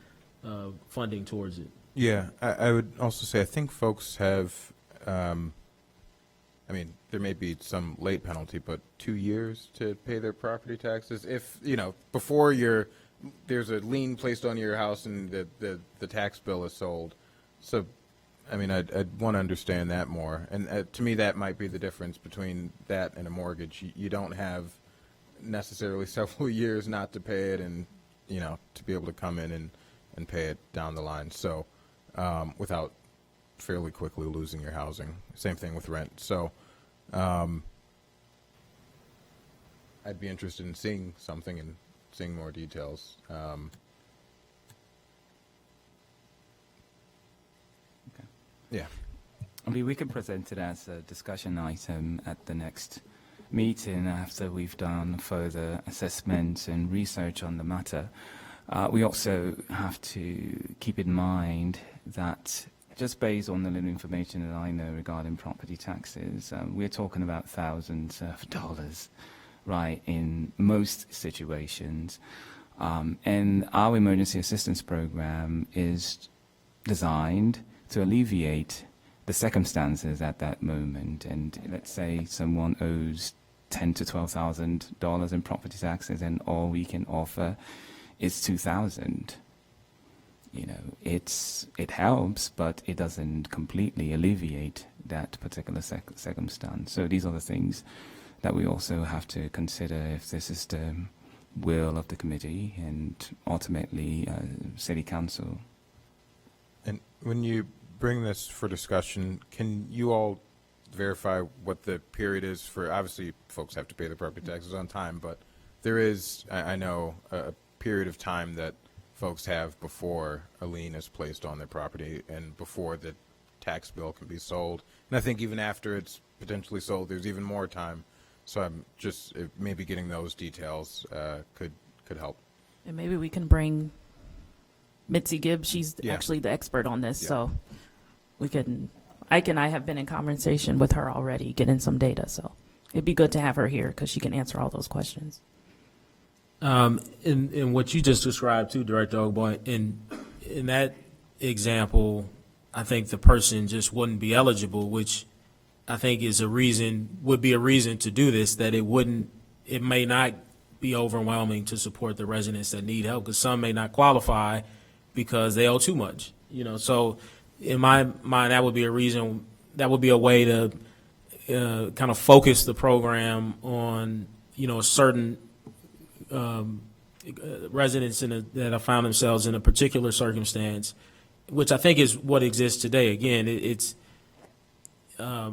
funding towards it. Yeah, I would also say I think folks have, I mean, there may be some late penalty, but 2 years to pay their property taxes. If, before there's a lien placed on your house and the tax bill is sold. So, I mean, I'd want to understand that more. And to me, that might be the difference between that and a mortgage. You don't have necessarily several years not to pay it and, to be able to come in and pay it down the line. So, without fairly quickly losing your housing. Same thing with rent. So, I'd be interested in seeing something and seeing more details. Yeah. I mean, we can present it as a discussion item at the next meeting after we've done further assessments and research on the matter. We also have to keep in mind that just based on the little information that I know regarding property taxes, we're talking about thousands of dollars, right, in most situations. And our emergency assistance program is designed to alleviate the circumstances at that moment. And let's say someone owes $10,000 to $12,000 in property taxes, and all we can offer is $2,000. It helps, but it doesn't completely alleviate that particular circumstance. So these are the things that we also have to consider if this is the will of the committee and ultimately City Council. And when you bring this for discussion, can you all verify what the period is for, obviously folks have to pay their property taxes on time, but there is, I know, a period of time that folks have before a lien is placed on their property and before the tax bill can be sold. And I think even after it's potentially sold, there's even more time. So I'm just, maybe getting those details could help. And maybe we can bring Mitzi Gibbs. She's Yeah. actually the expert on this, Yeah. so I have been in conversation with her already, getting some data, so it'd be good to have her here because she can answer all those questions. In what you just described too, Director Ogboy, in that example, I think the person just wouldn't be eligible, which I think would be a reason to do this, that it may not be overwhelming to support the residents that need help, because some may not qualify because they owe too much, so in my mind, that would be a reason, that would be a way to kind of focus the program on, certain residents that have found themselves in a particular circumstance, which I think is what exists today. Again, I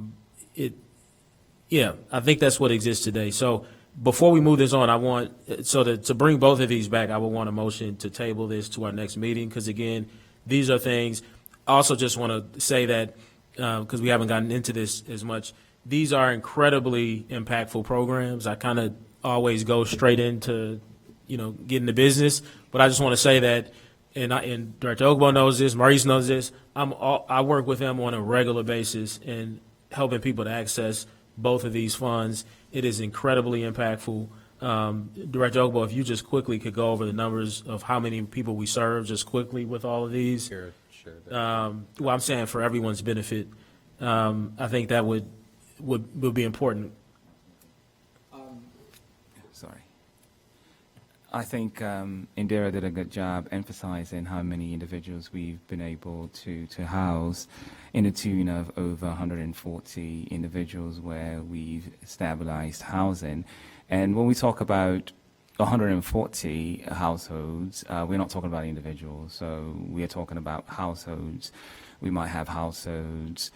think that's what exists today. So before we move this on, to bring both of these back, I would want a motion to table this to our next meeting, because again, these are things. I also just want to say that, because we haven't gotten into this as much, these are incredibly impactful programs. I kind of always go straight into, getting the business, but I just want to say that, and Director Ogbo knows this, Maurice knows this, I work with them on a regular basis in helping people to access both of these funds. It is incredibly impactful. Director Ogbo, if you just quickly could go over the numbers of how many people we serve, just quickly with all of these. Share that. Well, I'm saying for everyone's benefit, I think that would be important. Sorry. I think Indira did a good job emphasizing how many individuals we've been able to house in the tune of over 140 individuals where we've stabilized housing. And when we talk about 140 households, we're not talking about individuals. So we are talking about households. We might have households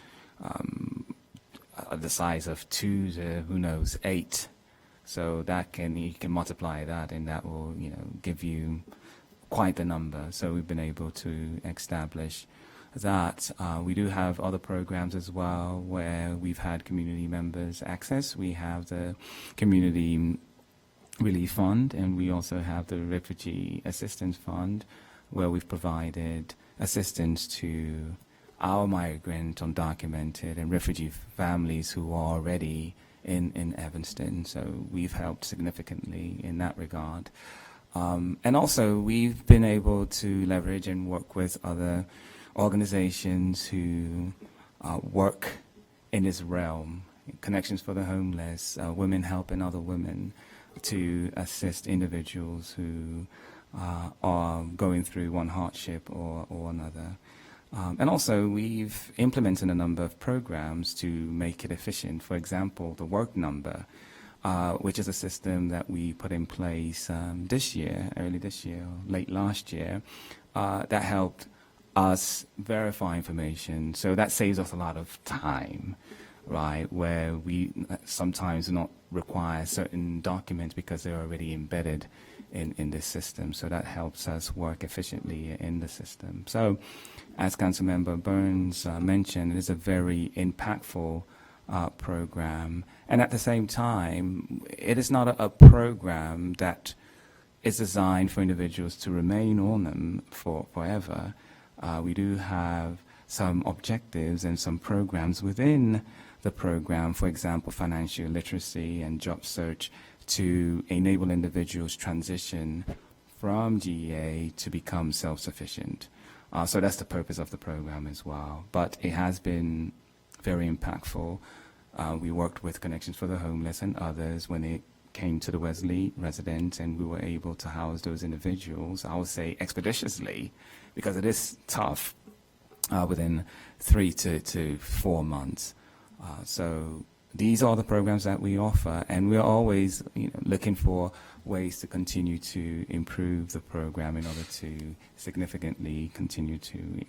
the size of 2 to, who knows, 8. So that you can multiply that, and that will, give you quite the number. So we've been able to establish that. We do have other programs as well where we've had community members access. We have the Community Relief Fund, and we also have the Refugee Assistance Fund, where we've provided assistance to our migrant, undocumented, and refugee families who are already in Evanston. So we've helped significantly in that regard. And also, we've been able to leverage and work with other organizations who work in this realm, Connections for the Homeless, Women Helping Other Women, to assist individuals who are going through one hardship or another. And also, we've implemented a number of programs to make it efficient. For example, the work number, which is a system that we put in place early this year, late last year, that helped us verify information. So that saves us a lot of time, right, where we sometimes do not require certain documents because they're already embedded in this system. So that helps us work efficiently in the system. So as Councilmember Burns mentioned, it is a very impactful program. And at the same time, it is not a program that is designed for individuals to remain on them forever. We do have some objectives and some programs within the program, for example, financial literacy and job search, to enable individuals transition from GEA to become self-sufficient. So that's the purpose of the program as well. But it has been very impactful. We worked with Connections for the Homeless and others when it came to the Wesley residents, and we were able to house those individuals, I would say expeditiously, because it is tough, within 3 to 4 months. So these are the programs that we offer, and we're always looking for ways to continue to improve the program in order to significantly continue to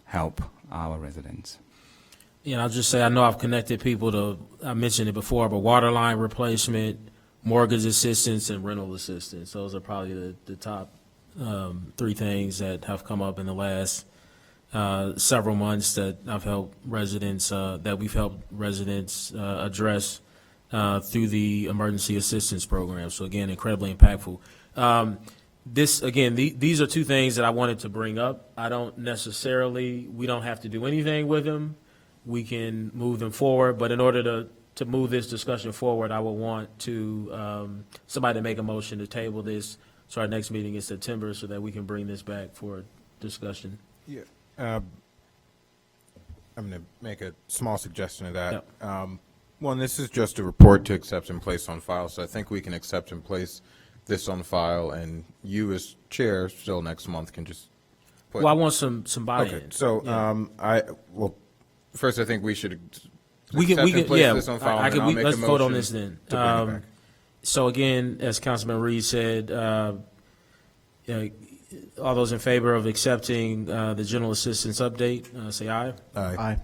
help our residents. I'll just say, I know I've connected people to, I mentioned it before, but water line replacement, mortgage assistance, and rental assistance. Those are probably the top 3 things that have come up in the last several months that I've helped residents, that we've helped residents address through the emergency assistance program. So again, incredibly impactful. These are 2 things that I wanted to bring up. We don't have to do anything with them. We can move them forward, but in order to move this discussion forward, I would want to somebody to make a motion to table this so our next meeting in September so that we can bring this back for discussion. Yeah. I'm going to make a small suggestion of that. Yep. One, this is just a report to accept and place on file, so I think we can accept and place this on file, and you as chair still next month can just put. Well, I want some buy-in. Okay, so Yeah. first I think we should We can, accept and place yeah, this on file, I and then can, I'll make let's a vote on motion this then. to bring it back. So again, as Councilman Reed said, all those in favor of accepting the general assistance update, say aye. Aye.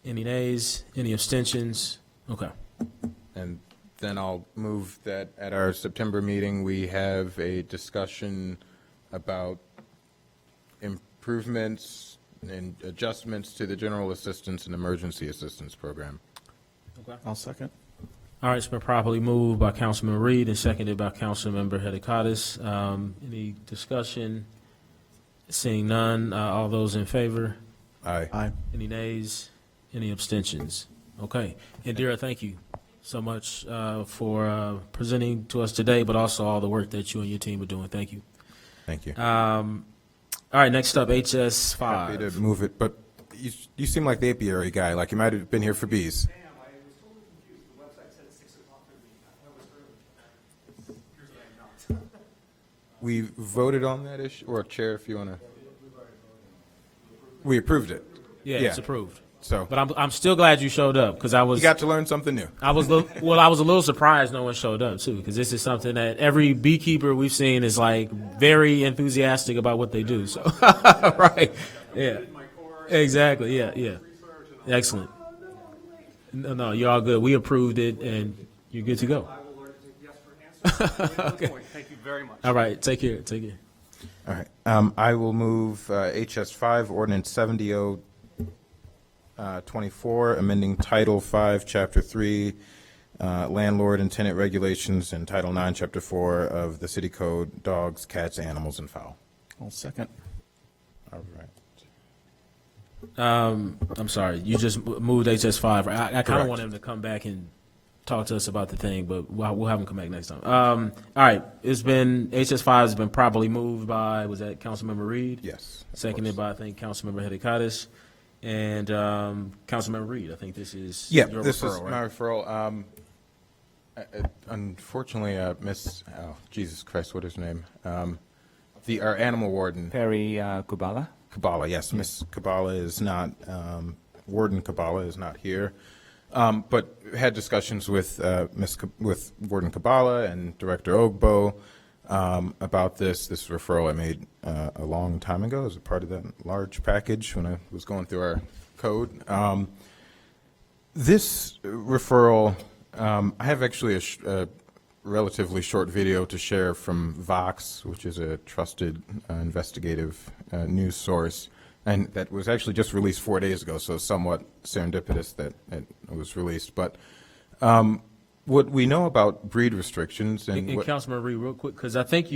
Any nays? Any abstentions? Okay. And then I'll move that at our September meeting, we have a discussion about improvements and adjustments to the general assistance and emergency assistance program. I'll second. All right, it's been properly moved by Councilman Reed and seconded by Councilmember Hedikotis. Any discussion? Seeing none, all those in favor? Aye. Aye. Any nays? Any abstentions? Okay. Indira, thank you. so much for presenting to us today, but also all the work that you and your team are doing. Thank you. Thank you. All right, next up, HS5. Happy to move it, but you seem like the apiary guy, like you might have been here for bees. We voted on that issue, or Chair, if you want to. We approved it. Yeah, Yeah. it's approved. So But I'm still glad you showed up because I was you got to learn something new. I was well, I was a little surprised no one showed up too, because this is something that every beekeeper we've seen is like very enthusiastic about what they do. So, right, yeah, exactly, yeah, excellent. No, you're all good. We approved it, and you're good to go. Okay. Thank you very much. All right, take care. Take care. All right. I will move HS5, Ordinance 70-24, amending Title 5, Chapter 3, Landlord and Tenant Regulations, and Title 9, Chapter 4 of the City Code, Dogs, Cats, Animals, and Fowl. I'll second. All right. I'm sorry, you just moved HS5. I kind of Correct. want him to come back and talk to us about the thing, but we'll have him come back next time. All right, HS5 has been properly moved by, was that Councilmember Reed? Yes. of Seconded course. by, I think, Councilmember Hedekatis. And Councilmember Reed, I think this is Yeah, your this is referral, my right? referral. Unfortunately, Miss, oh, Jesus Christ, what is her name? Our animal warden, Perry Kubala. Kabbalah, yes, Miss Kabbalah is not, Warden Kabbalah is not here. But had discussions with with Warden Kabbalah and Director Ogbo about this referral I made a long time ago as a part of that large package when I was going through our code. This referral, I have actually a relatively short video to share from Vox, which is a trusted investigative news source, and that was actually just released 4 days ago, so somewhat serendipitous that it was released. But what we know about breed restrictions and And Councilmember Reed, real quick, because I think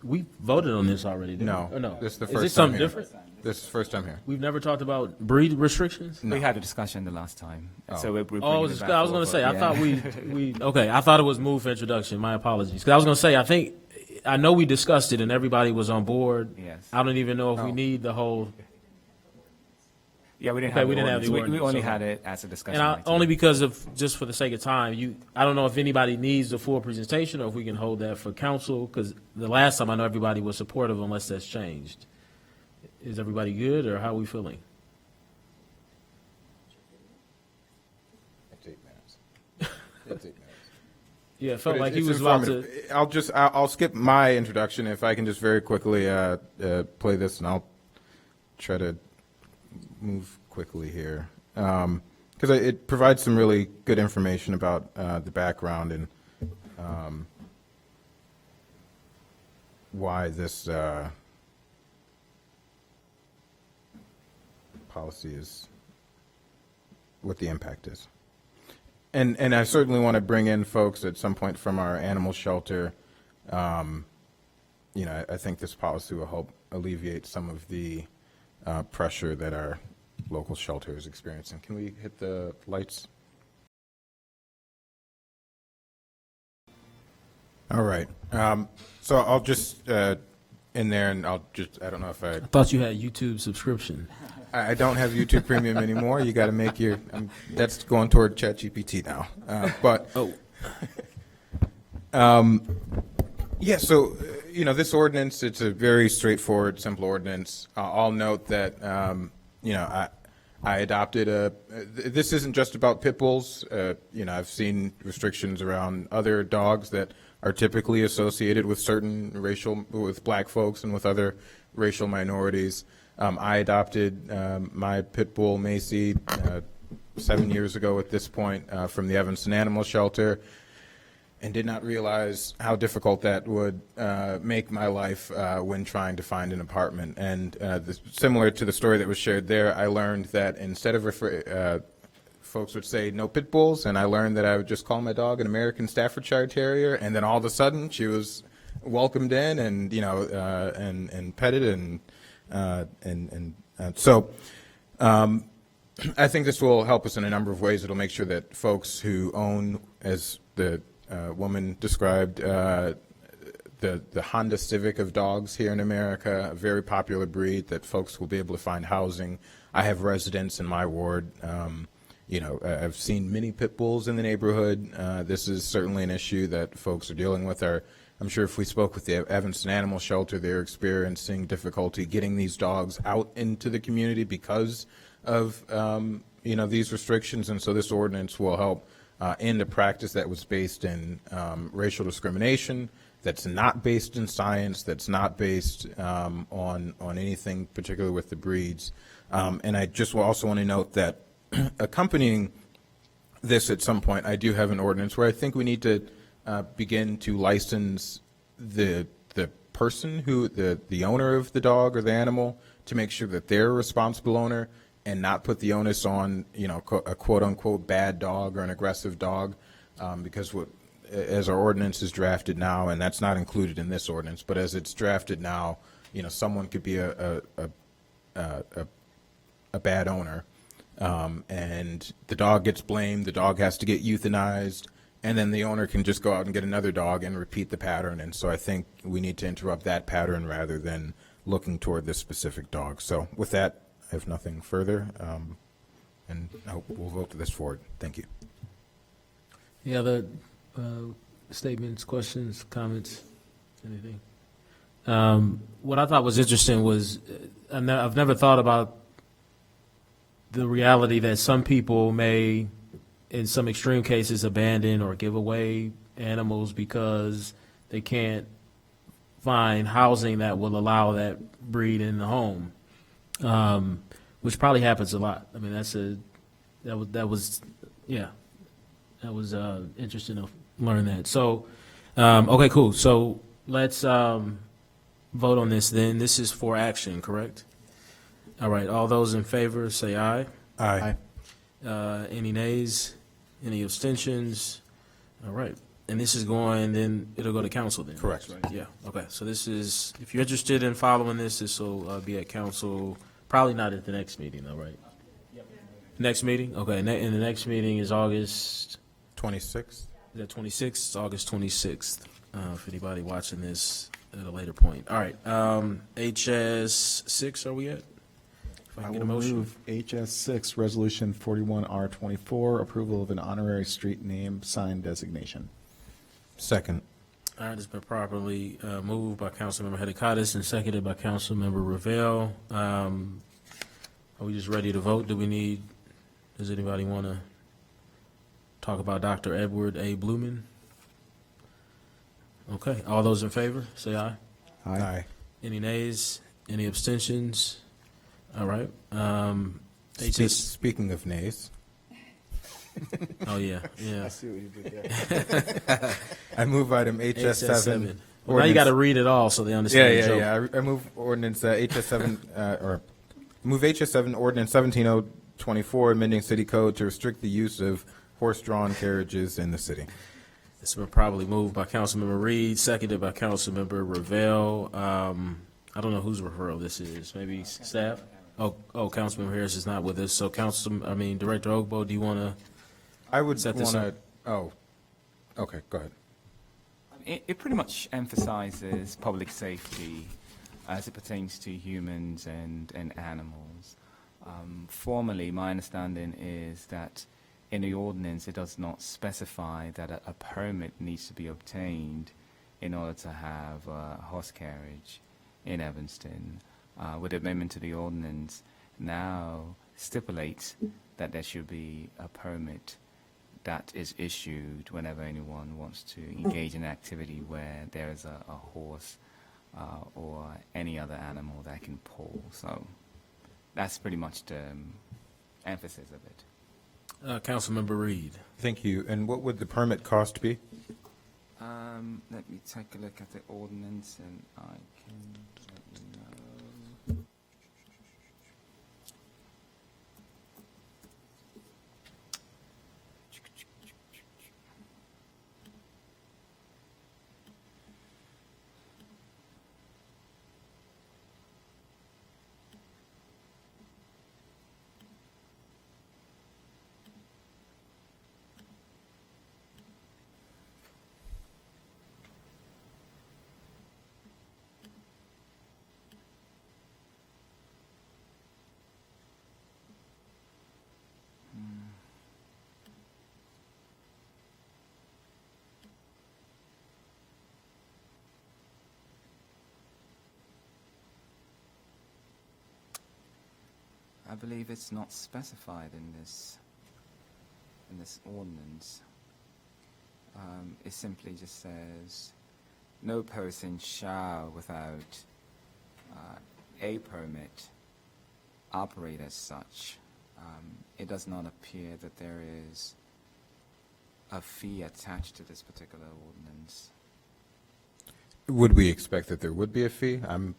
we voted on this already, didn't no, we? Or no? this is the Is first this time something here. different? This is the first time here. We've never talked about breed restrictions? We had a discussion the last time, so we're bringing Oh, it I was back going to forward, say, I yeah. thought okay, I thought it was moved for introduction. My apologies. Because I was going to say, I know we discussed it and everybody was on board. Yes. I don't even know if we Oh. need the whole, Yeah, we didn't Okay, have we the didn't have the ordinance. We ordinance, only so- had it as a discussion. and item. only because of, just for the sake of time, I don't know if anybody needs the full presentation or if we can hold that for council, because the last time I know everybody was supportive unless that's changed. Is everybody good, or how are we feeling? It's 8 minutes. It's 8 minutes. Yeah, it felt But like he it's was about to. informative. I'll skip my introduction if I can just very quickly play this, and I'll try to move quickly here because it provides some really good information about the background and why this policy is, what the impact is. And I certainly want to bring in folks at some point from our animal shelter. I think this policy will help alleviate some of the pressure that our local shelter is experiencing. Can we hit the lights? All right. So I'll just in there, and I don't know if I thought you had YouTube subscription. I don't have YouTube Premium anymore. You got to make that's going toward ChatGPT now. Yeah, so, this ordinance, it's a very straightforward, simple ordinance. I'll note that, I adopted this isn't just about pit bulls. I've seen restrictions around other dogs that are typically associated with with black folks and with other racial minorities. I adopted my pit bull, Macy, 7 years ago at this point from the Evanston Animal Shelter, and did not realize how difficult that would make my life when trying to find an apartment. And similar to the story that was shared there, I learned that instead of folks would say no pit bulls, and I learned that I would just call my dog an American Staffordshire Terrier, and then all of a sudden she was welcomed in and and petted so I think this will help us in a number of ways. It'll make sure that folks who own, as the woman described, the Honda Civic of dogs here in America, a very popular breed, that folks will be able to find housing. I have residents in my ward. I've seen many pit bulls in the neighborhood. This is certainly an issue that folks are dealing with. I'm sure if we spoke with the Evanston Animal Shelter, they're experiencing difficulty getting these dogs out into the community because of these restrictions, and so this ordinance will help end a practice that was based in racial discrimination, that's not based in science, that's not based on anything particular with the breeds. And I just also want to note that accompanying this at some point, I do have an ordinance where I think we need to begin to license the person the owner of the dog or the animal, to make sure that they're a responsible owner and not put the onus on a quote unquote bad dog or an aggressive dog, because as our ordinance is drafted now, and that's not included in this ordinance, but as it's drafted now, someone could be a bad owner, and the dog gets blamed, the dog has to get euthanized, and then the owner can just go out and get another dog and repeat the pattern. And so I think we need to interrupt that pattern rather than looking toward this specific dog. So with that, I have nothing further, and I hope we'll vote this forward. Thank you. Any other statements, questions, comments, anything? What I thought was interesting was I've never thought about the reality that some people may, in some extreme cases, abandon or give away animals because they can't find housing that will allow that breed in the home, which probably happens a lot. I mean, that was interesting to learn that. So, okay, cool. So let's vote on this then. This is for action, correct? All right. All those in favor say aye. Aye. Any nays? Any abstentions? All right. And this is going, then it'll go to council then? Correct. Right? Yeah. Okay. So this is, if you're interested in following this will be at council, probably not at the next meeting though, right? Next meeting? Okay. And the next meeting is August? 26th. Is that 26th? It's August 26th, if anybody watching this at a later point. All right. HS 6, are we at? If I I can get a will motion. move HS 6, Resolution 41R24, approval of an honorary street name sign designation. Second. All right, it's been properly moved by Councilmember Hadakatis and seconded by Councilmember Ravel. Are we just ready to vote? Does anybody want to talk about Dr. Edward A. Blumen? Okay, all those in favor, say aye. Aye. Any nays? Any abstentions? All right. HS, Speaking of nays, oh, yeah, yeah. see what you did there. I move item HS 7. Well, now you got to read it all so they understand the joke. Yeah. I move ordinance HS 7, or move HS 7, ordinance 17024, amending city code to restrict the use of horse-drawn carriages in the city. It's been probably moved by Councilmember Reed, seconded by Councilmember Ravel. I don't know whose referral this is. Maybe staff? Oh, Councilmember Harris is not with us. So Director Ogbo, do you want to? I would Set this want to, okay, go ahead. It pretty much emphasizes public safety as it pertains to humans and animals. Formally, my understanding is that in the ordinance, it does not specify that a permit needs to be obtained in order to have horse carriage in Evanston. With the amendment to the ordinance now stipulates that there should be a permit that is issued whenever anyone wants to engage in activity where there is a horse or any other animal that can pull. So that's pretty much the emphasis of it. Councilmember Reed. Thank you. And what would the permit cost be? Let me take a look at the ordinance and I can let you know. I believe it's not specified in this ordinance. It simply just says, no person shall, without a permit, operate as such. It does not appear that there is a fee attached to this particular ordinance. Would we expect that there would be a fee? I'm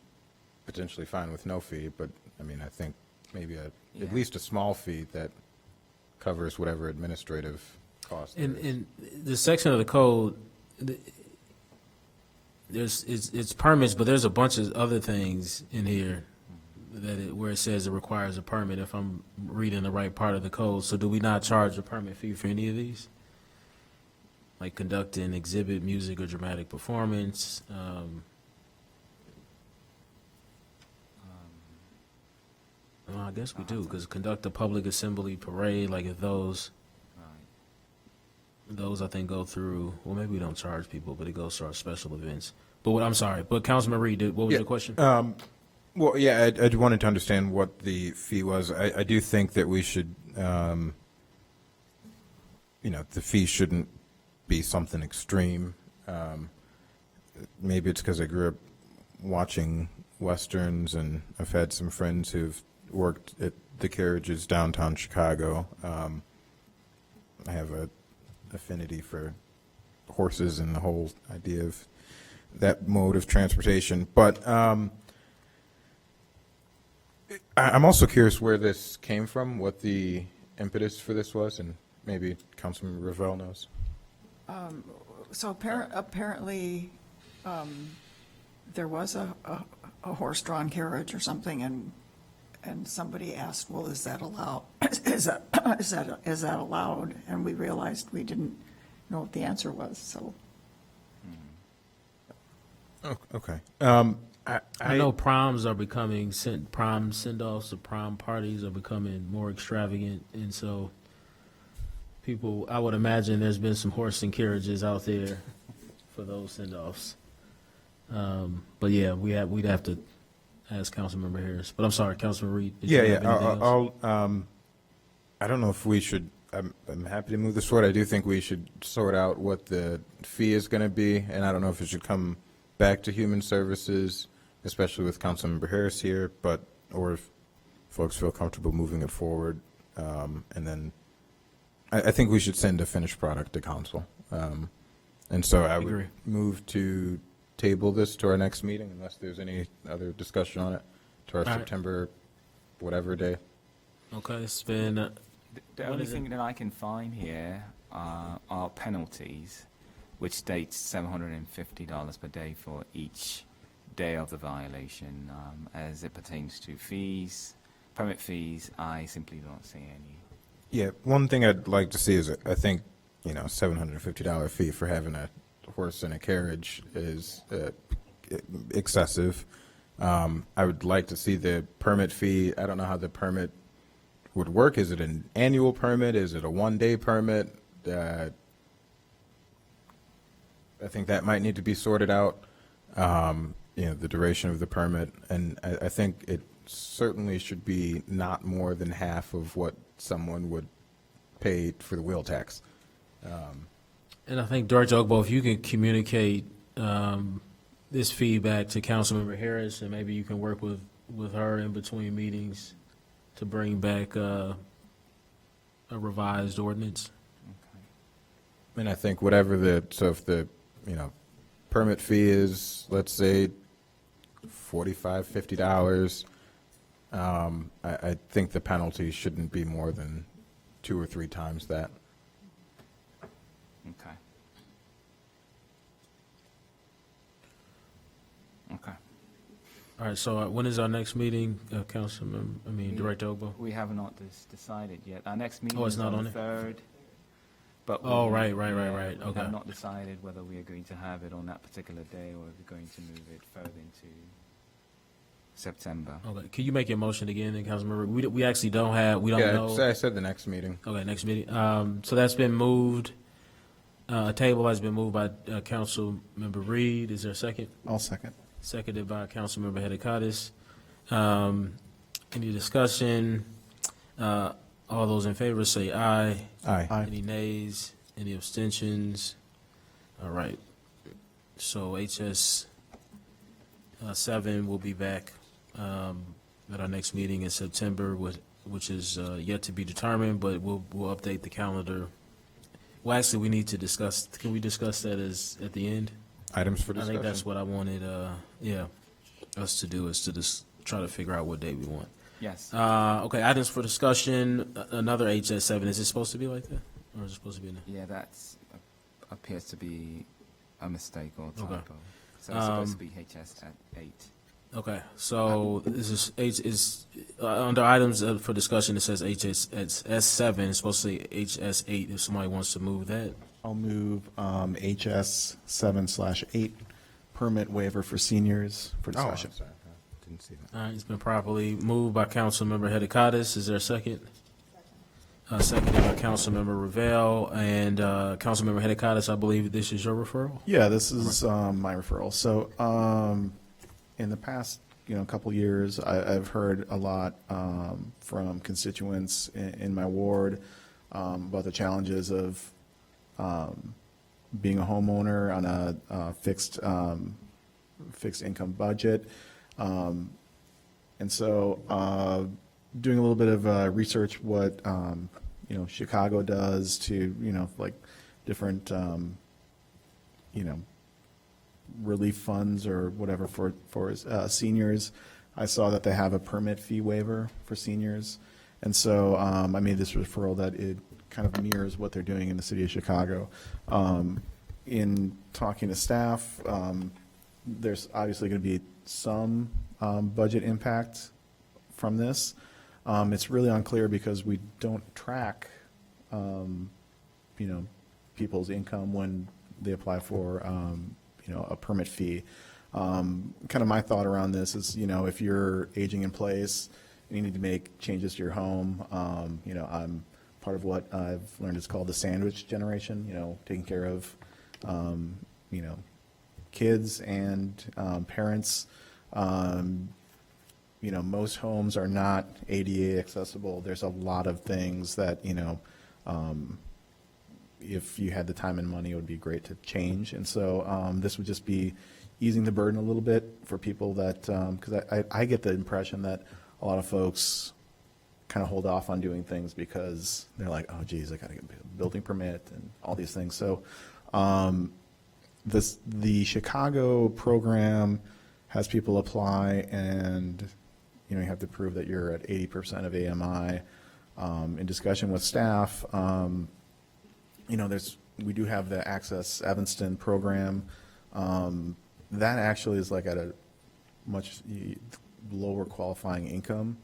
potentially fine with no fee, but, I mean, I think maybe at Yeah. least a small fee that covers whatever administrative cost there is. In the section of the code, it's permits, but there's a bunch of other things in here where it says it requires a permit, if I'm reading the right part of the code. So do we not charge a permit fee for any of these? Like conducting exhibit, music, or dramatic performance? Well, I guess we do, because conduct a public assembly, parade, like if those, Right. I think go through, well, maybe we don't charge people, but it goes through our special events. But I'm sorry, but Councilman Reed, what was Yeah, your question? Well, yeah, I wanted to understand what the fee was. I do think that we should, the fee shouldn't be something extreme. Maybe it's because I grew up watching Westerns, and I've had some friends who've worked at the carriages downtown Chicago. I have a affinity for horses and the whole idea of that mode of transportation. But I'm also curious where this came from, what the impetus for this was, and maybe Councilman Ravel knows. So apparently, there was a horse-drawn carriage or something, and somebody asked, well, is that allowed? Is that allowed? And we realized we didn't know what the answer was, so. Oh, okay. I know proms are becoming, prom send-offs or prom parties are becoming more extravagant, and so people, I would imagine there's been some horse and carriages out there for those send-offs. But yeah, we'd have to ask Councilmember Harris. But I'm sorry, Councilman Reed. did you Yeah, have yeah. anything else? I don't know if we should. I'm happy to move this forward. I do think we should sort out what the fee is going to be, and I don't know if it should come back to Human Services, especially with Councilmember Harris here, or if folks feel comfortable moving it forward, and then I think we should send a finished product to council. And so I would Agree. move to table this to our next meeting, unless there's any other discussion on it, to our All right. September whatever day. Okay, it's been, The What only is it? thing that I can find here are penalties, which states $750 per day for each day of the violation. As it pertains to fees, permit fees, I simply don't see any. Yeah, one thing I'd like to see is, I think, $750 fee for having a horse and a carriage is excessive. I would like to see the permit fee. I don't know how the permit would work. Is it an annual permit? Is it a one-day permit? I think that might need to be sorted out, the duration of the permit. And I think it certainly should be not more than half of what someone would pay for the wheel tax. and I think Director Ogbo, if you can communicate this feedback to Councilmember Harris, and maybe you can work with her in between meetings to bring back a revised ordinance. And I think whatever if the, permit fee is, let's say, $45, $50, I think the penalty shouldn't be more than 2 or 3 times that. Okay. Okay. All right, so when is our next meeting, Director Ogbo? We have not decided yet. Our next meeting Oh, it's is not on on the there? 3rd. But Oh, we- right. We Okay. have not decided whether we are going to have it on that particular day or if we're going to move it further into September. Okay, can you make your motion again, then, Councilmember? We actually we don't Yeah, know. I said the next meeting. Okay, next meeting. So that's been moved. A table has been moved by Councilmember Reed. Is there a second? I'll second. Seconded by Councilmember Hadakatis. Any discussion? All those in favor say aye. Aye. Aye. Any nays? Any abstentions? All right. So HS 7 will be back at our next meeting in September, which is yet to be determined, but we'll update the calendar. Well, actually, we need to discuss, can we discuss that as, at the end? Items for I discussion? think that's what I wanted, us to do, is to just try to figure out what day we want. Yes. Okay, items for discussion, another HS 7, is it supposed to be like that? Or is it supposed to be in there? Yeah, that's appears to be a mistake or Okay. typo. So it's supposed to be HS at 8. Okay, so this is under items for discussion, it says HS, it's S7, it's supposed to say HS8, if somebody wants to move that. I'll move HS 7/8, permit waiver for seniors for Oh, I'm discussion. sorry. I didn't see that. All right, it's been properly moved by Councilmember Hedekadis. Is there a second? Seconded by Councilmember Ravel. And Councilmember Hedekadis, I believe this is your referral? Yeah, this is my referral. So in the past, couple years, I've heard a lot from constituents in my ward about the challenges of being a homeowner on a fixed income budget. And so doing a little bit of research, what, Chicago does to, like different, relief funds or whatever for seniors. I saw that they have a permit fee waiver for seniors. And so I made this referral that it kind of mirrors what they're doing in the city of Chicago. In talking to staff, there's obviously going to be some budget impact from this. It's really unclear because we don't track, people's income when they apply for, a permit fee. Kind of my thought around this is, if you're aging in place and you need to make changes to your home, I'm part of what I've learned is called the sandwich generation, taking care of, kids and parents. Most homes are not ADA accessible. There's a lot of things that, if you had the time and money, it would be great to change. And so this would just be easing the burden a little bit for people that, because I get the impression that a lot of folks kind of hold off on doing things because they're like, oh, geez, I got to get a building permit and all these things. So the Chicago program has people apply and, you have to prove that you're at 80% of AMI. In discussion with staff, we do have the Access Evanston program. That actually is like at a much lower qualifying income.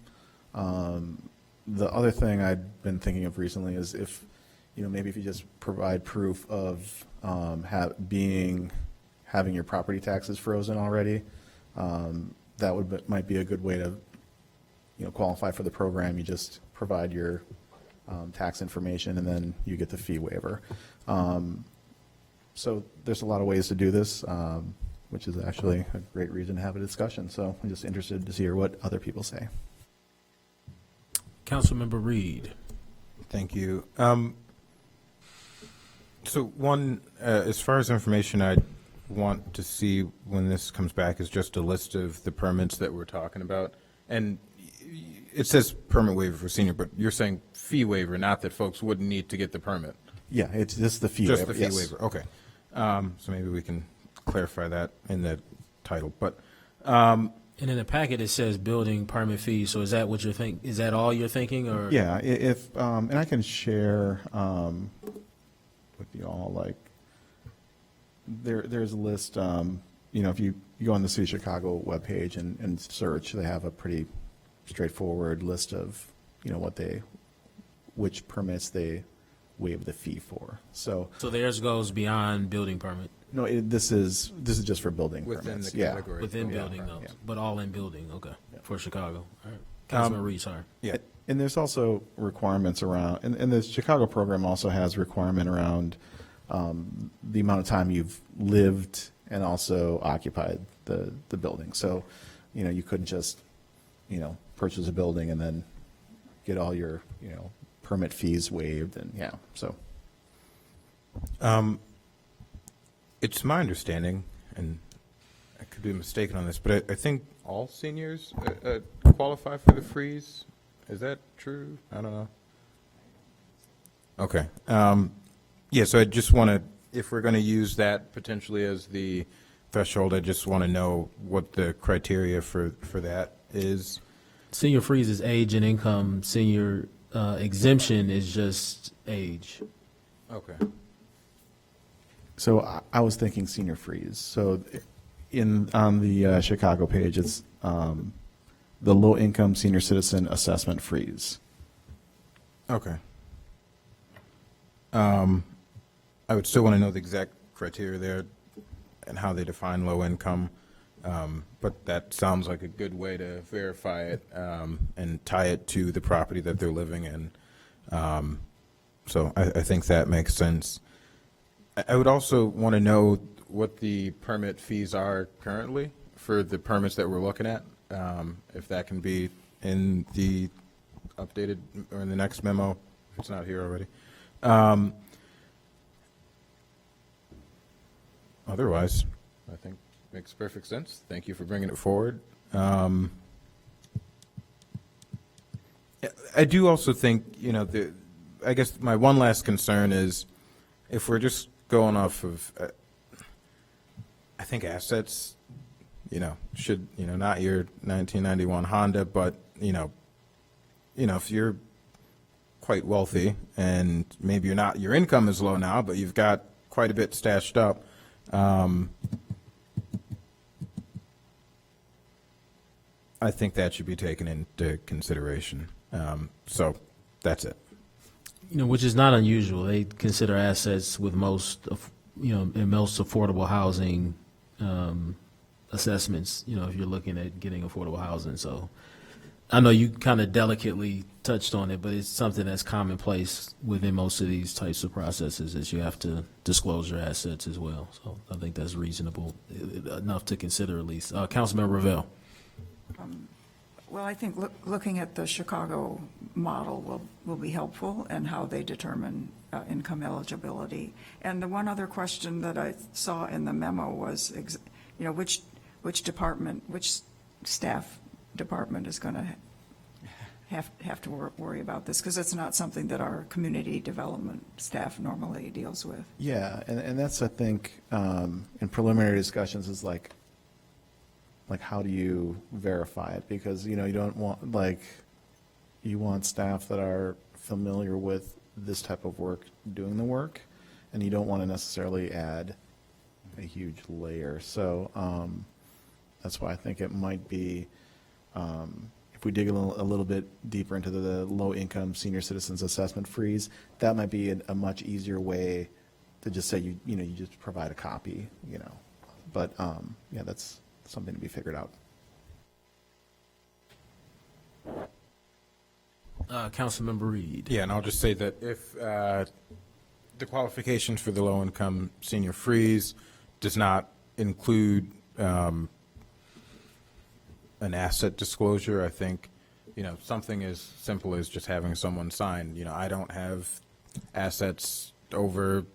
The other thing I've been thinking of recently is if, maybe if you just provide proof of having your property taxes frozen already, that might be a good way to, qualify for the program. You just provide your tax information and then you get the fee waiver. So there's a lot of ways to do this, which is actually a great reason to have a discussion. So I'm just interested to hear what other people say. Councilmember Reed. Thank you. So one, as far as information I'd want to see when this comes back is just a list of the permits that we're talking about. And it says permit waiver for senior, but you're saying fee waiver, not that folks wouldn't need to get the permit. Yeah, it's just the fee waiver. Just the fee yes. waiver, okay. So maybe we can clarify that in the title, but, And in the packet, it says building permit fees, so is that what you're is that all you're thinking, or? Yeah, if, and I can share with you all, like, there's a list, if you go on the City of Chicago webpage and search, they have a pretty straightforward list of, which permits they waive the fee for. So, So theirs goes beyond building permit, no, this is just for building within permits. the Yeah. category. within Yeah, building though, yeah. but all in building, okay, for Chicago. All right. Councilman Reed, sorry. Yeah, And there's also requirements around, and the Chicago program also has requirement around the amount of time you've lived and also occupied the building. So, you couldn't just, purchase a building and then, get all your, permit fees waived, and, yeah, so. It's my understanding, and I could be mistaken on this, but I think all seniors qualify for the freeze. Is that true? I don't know. Okay. Yeah, so I just want to, if we're going to use that potentially as the threshold, I just want to know what the criteria for that is. Senior freeze is age and income. Senior exemption is just age. Okay. So I was thinking senior freeze. So on the Chicago page, it's the low-income senior citizen assessment freeze. Okay. I would still want to know the exact criteria there and how they define low income. But that sounds like a good way to verify it and tie it to the property that they're living in. So I think that makes sense. I would also want to know what the permit fees are currently for the permits that we're looking at, if that can be in the updated or in the next memo, if it's not here already. Otherwise, I think makes perfect sense. Thank you for bringing it forward. I do also think, I guess my one last concern is if we're just going off of, I think assets, should, not your 1991 Honda, but, if you're quite wealthy and maybe your income is low now, but you've got quite a bit stashed up, I think that should be taken into consideration. So that's it. Which is not unusual. They consider assets with most of, in most affordable housing assessments, if you're looking at getting affordable housing. So I know you kind of delicately touched on it, but it's something that's commonplace within most of these types of processes, is you have to disclose your assets as well. So I think that's reasonable enough to consider at least. Councilmember Ravel. Well, I think looking at the Chicago model will be helpful, and how they determine income eligibility. And the one other question that I saw in the memo was, which department, which staff department is going to have to worry about this, because it's not something that our community development staff normally deals with. Yeah, and that's, I think, in preliminary discussions, is like how do you verify it? Because, you don't want, you want staff that are familiar with this type of work, doing the work, and you don't want to necessarily add a huge layer. So that's why I think it might be, if we dig a little bit deeper into the low-income senior citizens assessment freeze, that might be a much easier way to just say, you just provide a copy, But, yeah, that's something to be figured out. Councilmember Reed. Yeah, and I'll just say that if the qualifications for the low-income senior freeze does not include an asset disclosure, I think, something as simple as just having someone sign, I don't have assets over,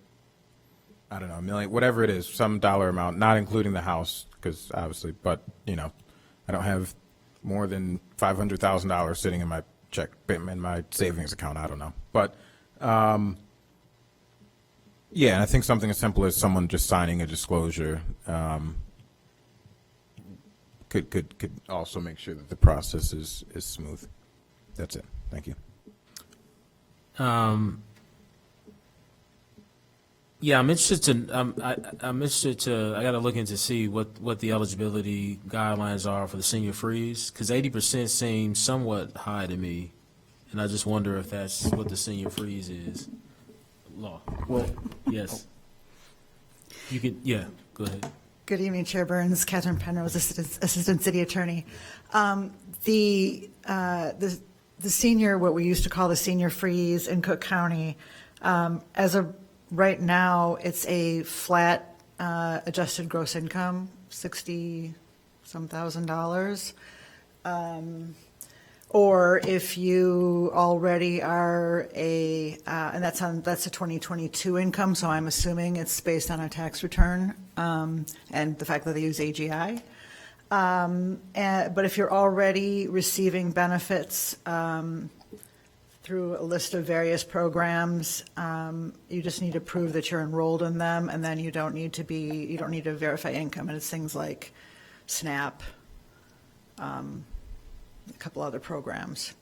I don't know, $1 million, whatever it is, some dollar amount, not including the house, because obviously, but, I don't have more than $500,000 sitting in my in my savings account, I don't know. But, yeah, and I think something as simple as someone just signing a disclosure could also make sure that the process is smooth. That's it. Thank you. Yeah, I'm interested to. I got to look into see what the eligibility guidelines are for the senior freeze, because 80% seems somewhat high to me, and I just wonder if that's what the senior freeze is. Law. Well, Yes. You can. Yeah. Go ahead. Good evening, Chair Burns. Catherine Penrose, Assistant City Attorney. The senior, what we used to call the senior freeze in Cook County, as of right now, it's a flat adjusted gross income, $60-some thousand. Or if you already are and that's a 2022 income, so I'm assuming it's based on a tax return, and the fact that they use AGI. But if you're already receiving benefits through a list of various programs, you just need to prove that you're enrolled in them, and then you don't need to verify income, and it's things like SNAP, a couple other programs.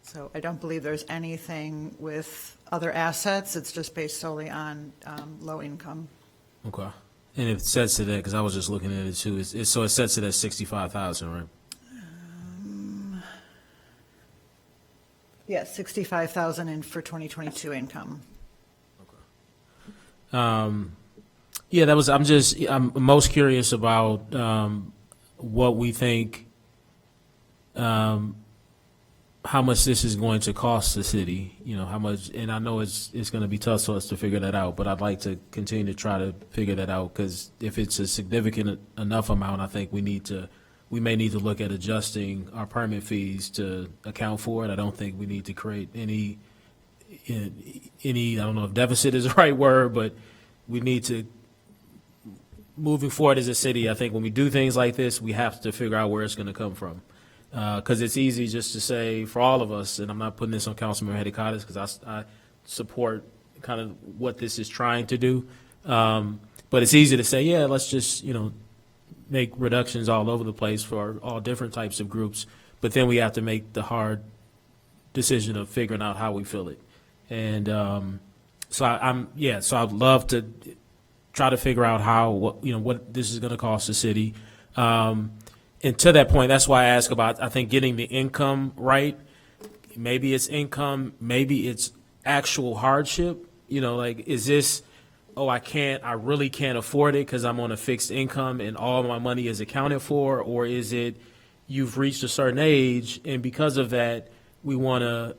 So I don't believe there's anything with other assets. It's just based solely on low income. Okay. And it sets it at, because I was just looking at it too, so it sets it at 65,000, right? Yeah, 65,000 for 2022 income. Yeah, I'm most curious about what we think, how much this is going to cost the city, how much, and I know it's going to be tough for us to figure that out, but I'd like to continue to try to figure that out, because if it's a significant enough amount, I think we may need to look at adjusting our permit fees to account for it. I don't think we need to create any, I don't know if deficit is the right word, but we need to, moving forward as a city, I think when we do things like this, we have to figure out where it's going to come from. Because it's easy just to say, for all of us, and I'm not putting this on Councilmember Hadikotis, because I support kind of what this is trying to do. But it's easy to say, yeah, let's just, make reductions all over the place for all different types of groups. But then we have to make the hard decision of figuring out how we feel it. And so I'd love to try to figure out what this is going to cost the city. And to that point, that's why I ask about, I think, getting the income right. Maybe it's income, maybe it's actual hardship. Is this, I really can't afford it because I'm on a fixed income and all my money is accounted for? Or is it, you've reached a certain age and because of that, we want to,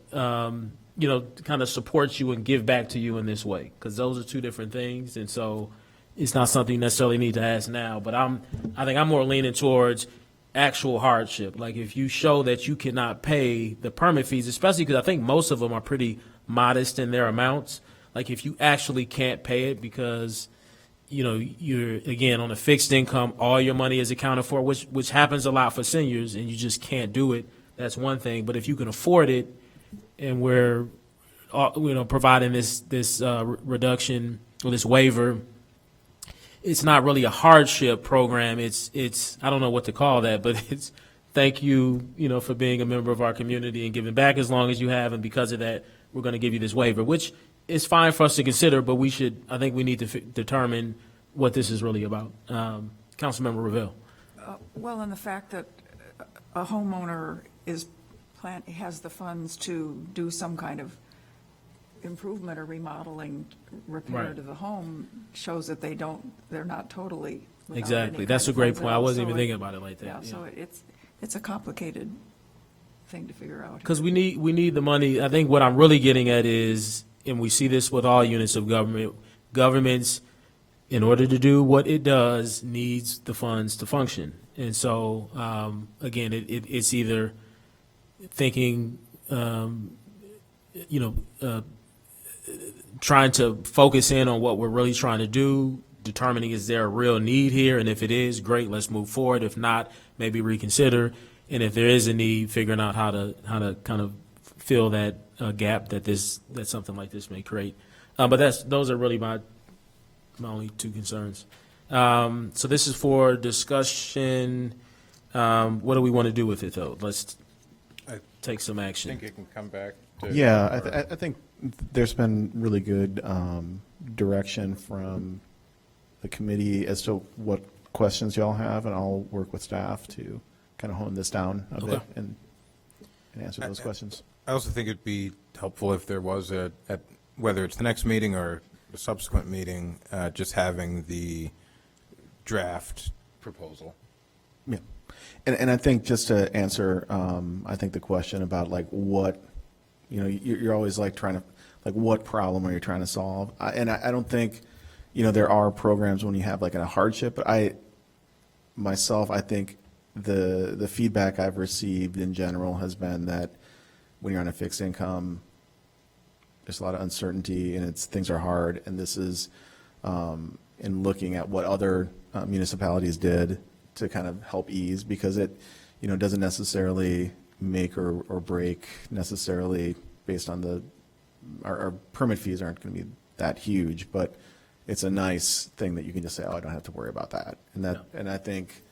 kind of support you and give back to you in this way? Because those are two different things. And so it's not something you necessarily need to ask now, but I think I'm more leaning towards actual hardship. Like if you show that you cannot pay the permit fees, especially because I think most of them are pretty modest in their amounts. Like if you actually can't pay it because, you're, again, on a fixed income, all your money is accounted for, which happens a lot for seniors, and you just can't do it. That's one thing. But if you can afford it and we're, providing this reduction or this waiver, it's not really a hardship program. It's I don't know what to call that, but it's thank you, for being a member of our community and giving back as long as you have, and because of that, we're going to give you this waiver, which is fine for us to consider, but I think we need to determine what this is really about. Councilmember Revelle. Well, and the fact that a homeowner has the funds to do some kind of improvement or remodeling, repair Right. to the home shows that they're not totally. without any Exactly. kind That's a of great funds at point. I all. wasn't So even thinking about it like that. Yeah, so it's a complicated thing to figure out. Because we need the money. I think what I'm really getting at is, and we see this with all units of government, governments, in order to do what it does, needs the funds to function. And so, again, it's either thinking, trying to focus in on what we're really trying to do, determining is there a real need here, and if it is, great, let's move forward. If not, maybe reconsider. And if there is a need, figuring out how to kind of fill that gap that something like this may create. But those are really my only two concerns. So this is for discussion. What do we want to do with it, though? Let's take some I action. think it can come back to. Yeah, I think there's been really good direction from the committee as to what questions y'all have, and I'll work with staff to kind of hone this down a bit Okay. and answer those questions. I also think it'd be helpful if there was whether it's the next meeting or the subsequent meeting, just having the draft proposal. Yeah. And I think just to answer, I think the question about like what, you're always like trying to, like what problem are you trying to solve? I don't think, there are programs when you have like a hardship, but I think the feedback I've received in general has been that when you're on a fixed income, there's a lot of uncertainty and things are hard. And this is, in looking at what other municipalities did to kind of help ease, because it, doesn't necessarily make or break necessarily based on our permit fees aren't going to be that huge, but it's a nice thing that you can just say, oh, I don't have to worry about that. And I think,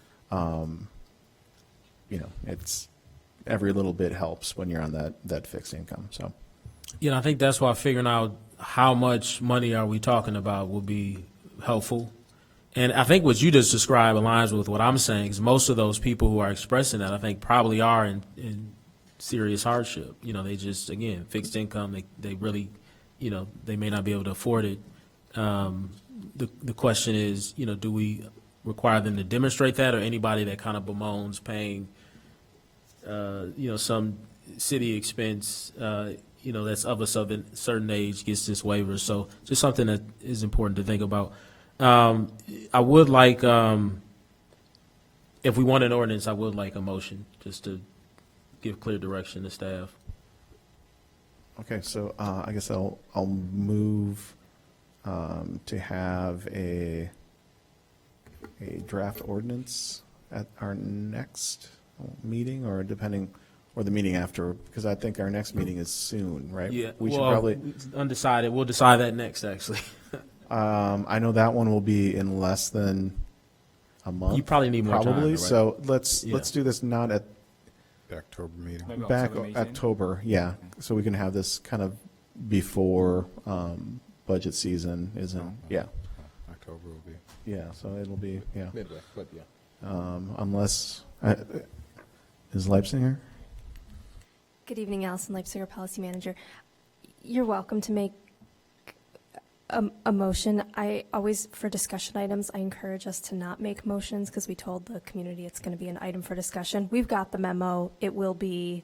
it's every little bit helps when you're on that fixed income. So, I think that's why figuring out how much money are we talking about will be helpful. And I think what you just described aligns with what I'm saying, is most of those people who are expressing that, I think, probably are in serious hardship. They just, again, fixed income, they really, they may not be able to afford it. The question is, do we require them to demonstrate that, or anybody that kind of bemoans paying, some city expense, that's of a certain age gets this waiver. So just something that is important to think about. I would like, if we want an ordinance, I would like a motion just to give clear direction to staff. okay, so I guess I'll move to have a draft ordinance at our next meeting, or the meeting after, because I think our next meeting is soon, right? Yeah, We should well, probably, undecided. We'll decide that next, actually. I know that one will be in less than a month. You probably need more time, Probably, right? so let's Yeah. do this not at, The October meeting. Maybe back October meeting? October, yeah, so we can have this kind of before budget season isn't, yeah, October will be yeah, so it'll be, yeah. midway, but yeah. Unless, is Leipzig here? Good evening, Allison Leipziger, Policy Manager. You're welcome to make a motion. I always, for discussion items, I encourage us to not make motions because we told the community it's going to be an item for discussion. We've got the memo. It will be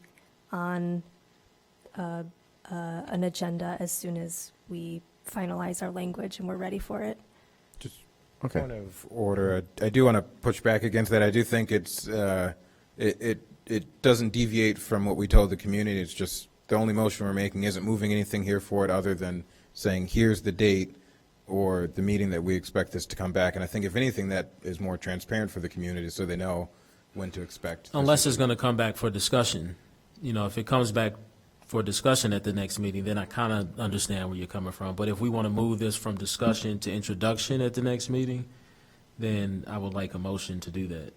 on an agenda as soon as we finalize our language and we're ready for it. Just Okay. point of order. I do want to push back against that. I do think it's it doesn't deviate from what we told the community. It's just the only motion we're making isn't moving anything here for it other than saying here's the date or the meeting that we expect this to come back. And I think if anything, that is more transparent for the community so they know when to expect. Unless it's going to come back for discussion. If it comes back for discussion at the next meeting, then I kind of understand where you're coming from. But if we want to move this from discussion to introduction at the next meeting, then I would like a motion to do that.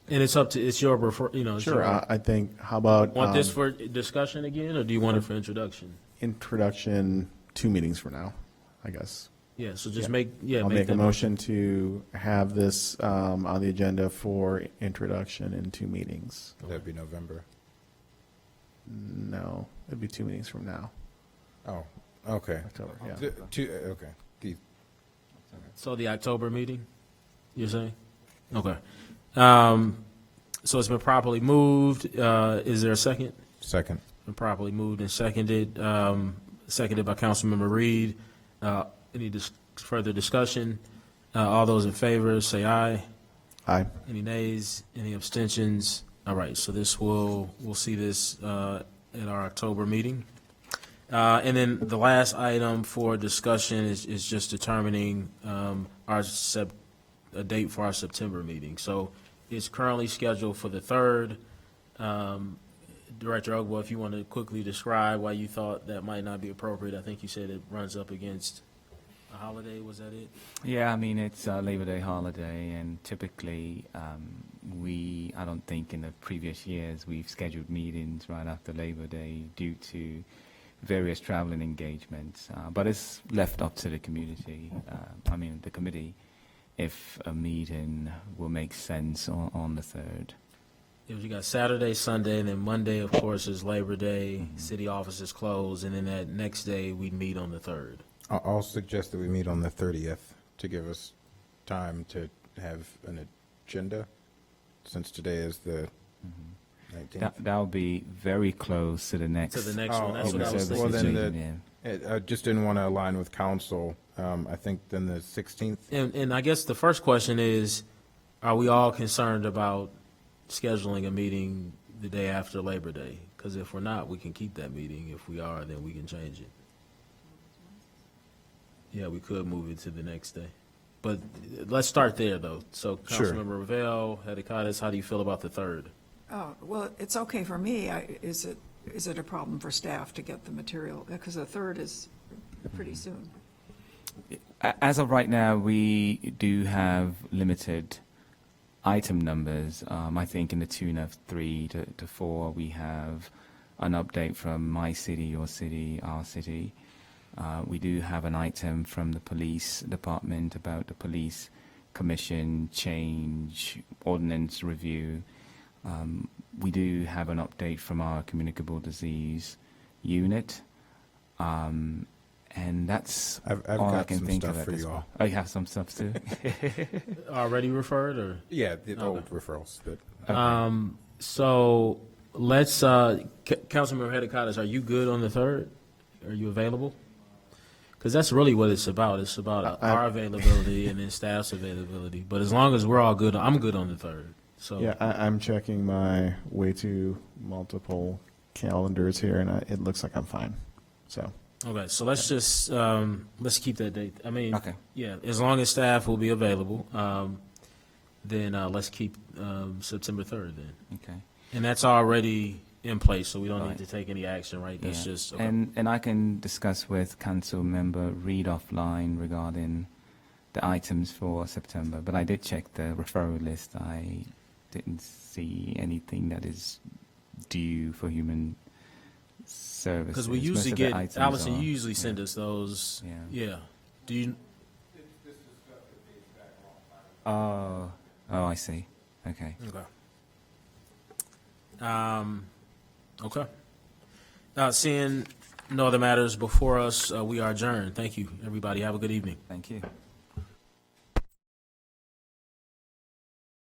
And it's your, it's Sure, your, I think, how about want this for discussion again, or do you want it for introduction? introduction 2 meetings from now, I guess. Yeah, so just Yeah. make I'll make a that motion to have this on the agenda for introduction in 2 meetings. That'd be November. No, it'd be 2 meetings from now, Oh, okay. October, yeah. Okay. So the October meeting, you're saying? Okay. So it's been properly moved. Is there a second? Second. Been properly moved and seconded, seconded by Councilmember Reed. Any further discussion? All those in favor, say aye. Aye. Any nays? Any abstentions? All right, so we'll see this at our October meeting. And then the last item for discussion is just determining a date for our September meeting. So it's currently scheduled for the 3rd. Director Ogbo, if you want to quickly describe why you thought that might not be appropriate. I think you said it runs up against a holiday, was that it? Yeah, I mean, it's a Labor Day holiday, and typically, I don't think in the previous years we've scheduled meetings right after Labor Day due to various traveling engagements. But it's left up to the community, the committee, if a meeting will make sense on the 3rd. If you got Saturday, Sunday, and then Monday, of course, is Labor Day, city offices closed, and then that next day we meet on the 3rd. I'll suggest that we meet on the 30th to give us time to have an agenda, since today is the 19th. That'll be very close to the next. To the next one, that's okay. what I was Service Well, thinking. then meeting, yeah. I just didn't want to align with council. I think then the 16th. And I guess the first question is, are we all concerned about scheduling a meeting the day after Labor Day? Because if we're not, we can keep that meeting. If we are, then we can change it. Yeah, we could move it to the next day. But let's start there, though. So Sure. Councilmember Ravel, Hadikatis, how do you feel about the 3rd? Oh, well, it's okay for me. Is it a problem for staff to get the material? Because the 3rd is pretty soon. As of right now, we do have limited item numbers. I think in the tune of 3 to 4, we have an update from my city, your city, our city. We do have an item from the police department about the police commission change ordinance review. We do have an update from our communicable disease unit. And that's I've all I got can some think stuff of at for this you point. all. Oh, you have some stuff too? Already referred, or? Yeah, the Okay. old referrals. That, So let's, Councilmember Hadikatis, are you good on the 3rd? Are you available? Because that's really what it's about. It's about our availability and then staff's availability. But as long as we're all good, I'm good on the 3rd. So Yeah, I'm checking my way too multiple calendars here, and it looks like I'm fine. So, okay, so let's just, let's keep that date. I mean, Okay. yeah, as long as staff will be available, then let's keep September 3rd then. Okay. And that's already in place, so we don't need Right. to take any action, right? That's Yeah. just, okay. And I can discuss with Council Member Reid offline regarding the items for September. But I did check the referral list. I didn't see anything that is due for human services. Because we Most usually of the get, items Allison, are- you usually send yeah. us those. Yeah. Yeah. Do you, Oh, I see. Okay. okay. Okay. Seeing no other matters before us, we are adjourned. Thank you, everybody. Have a good evening. Thank you.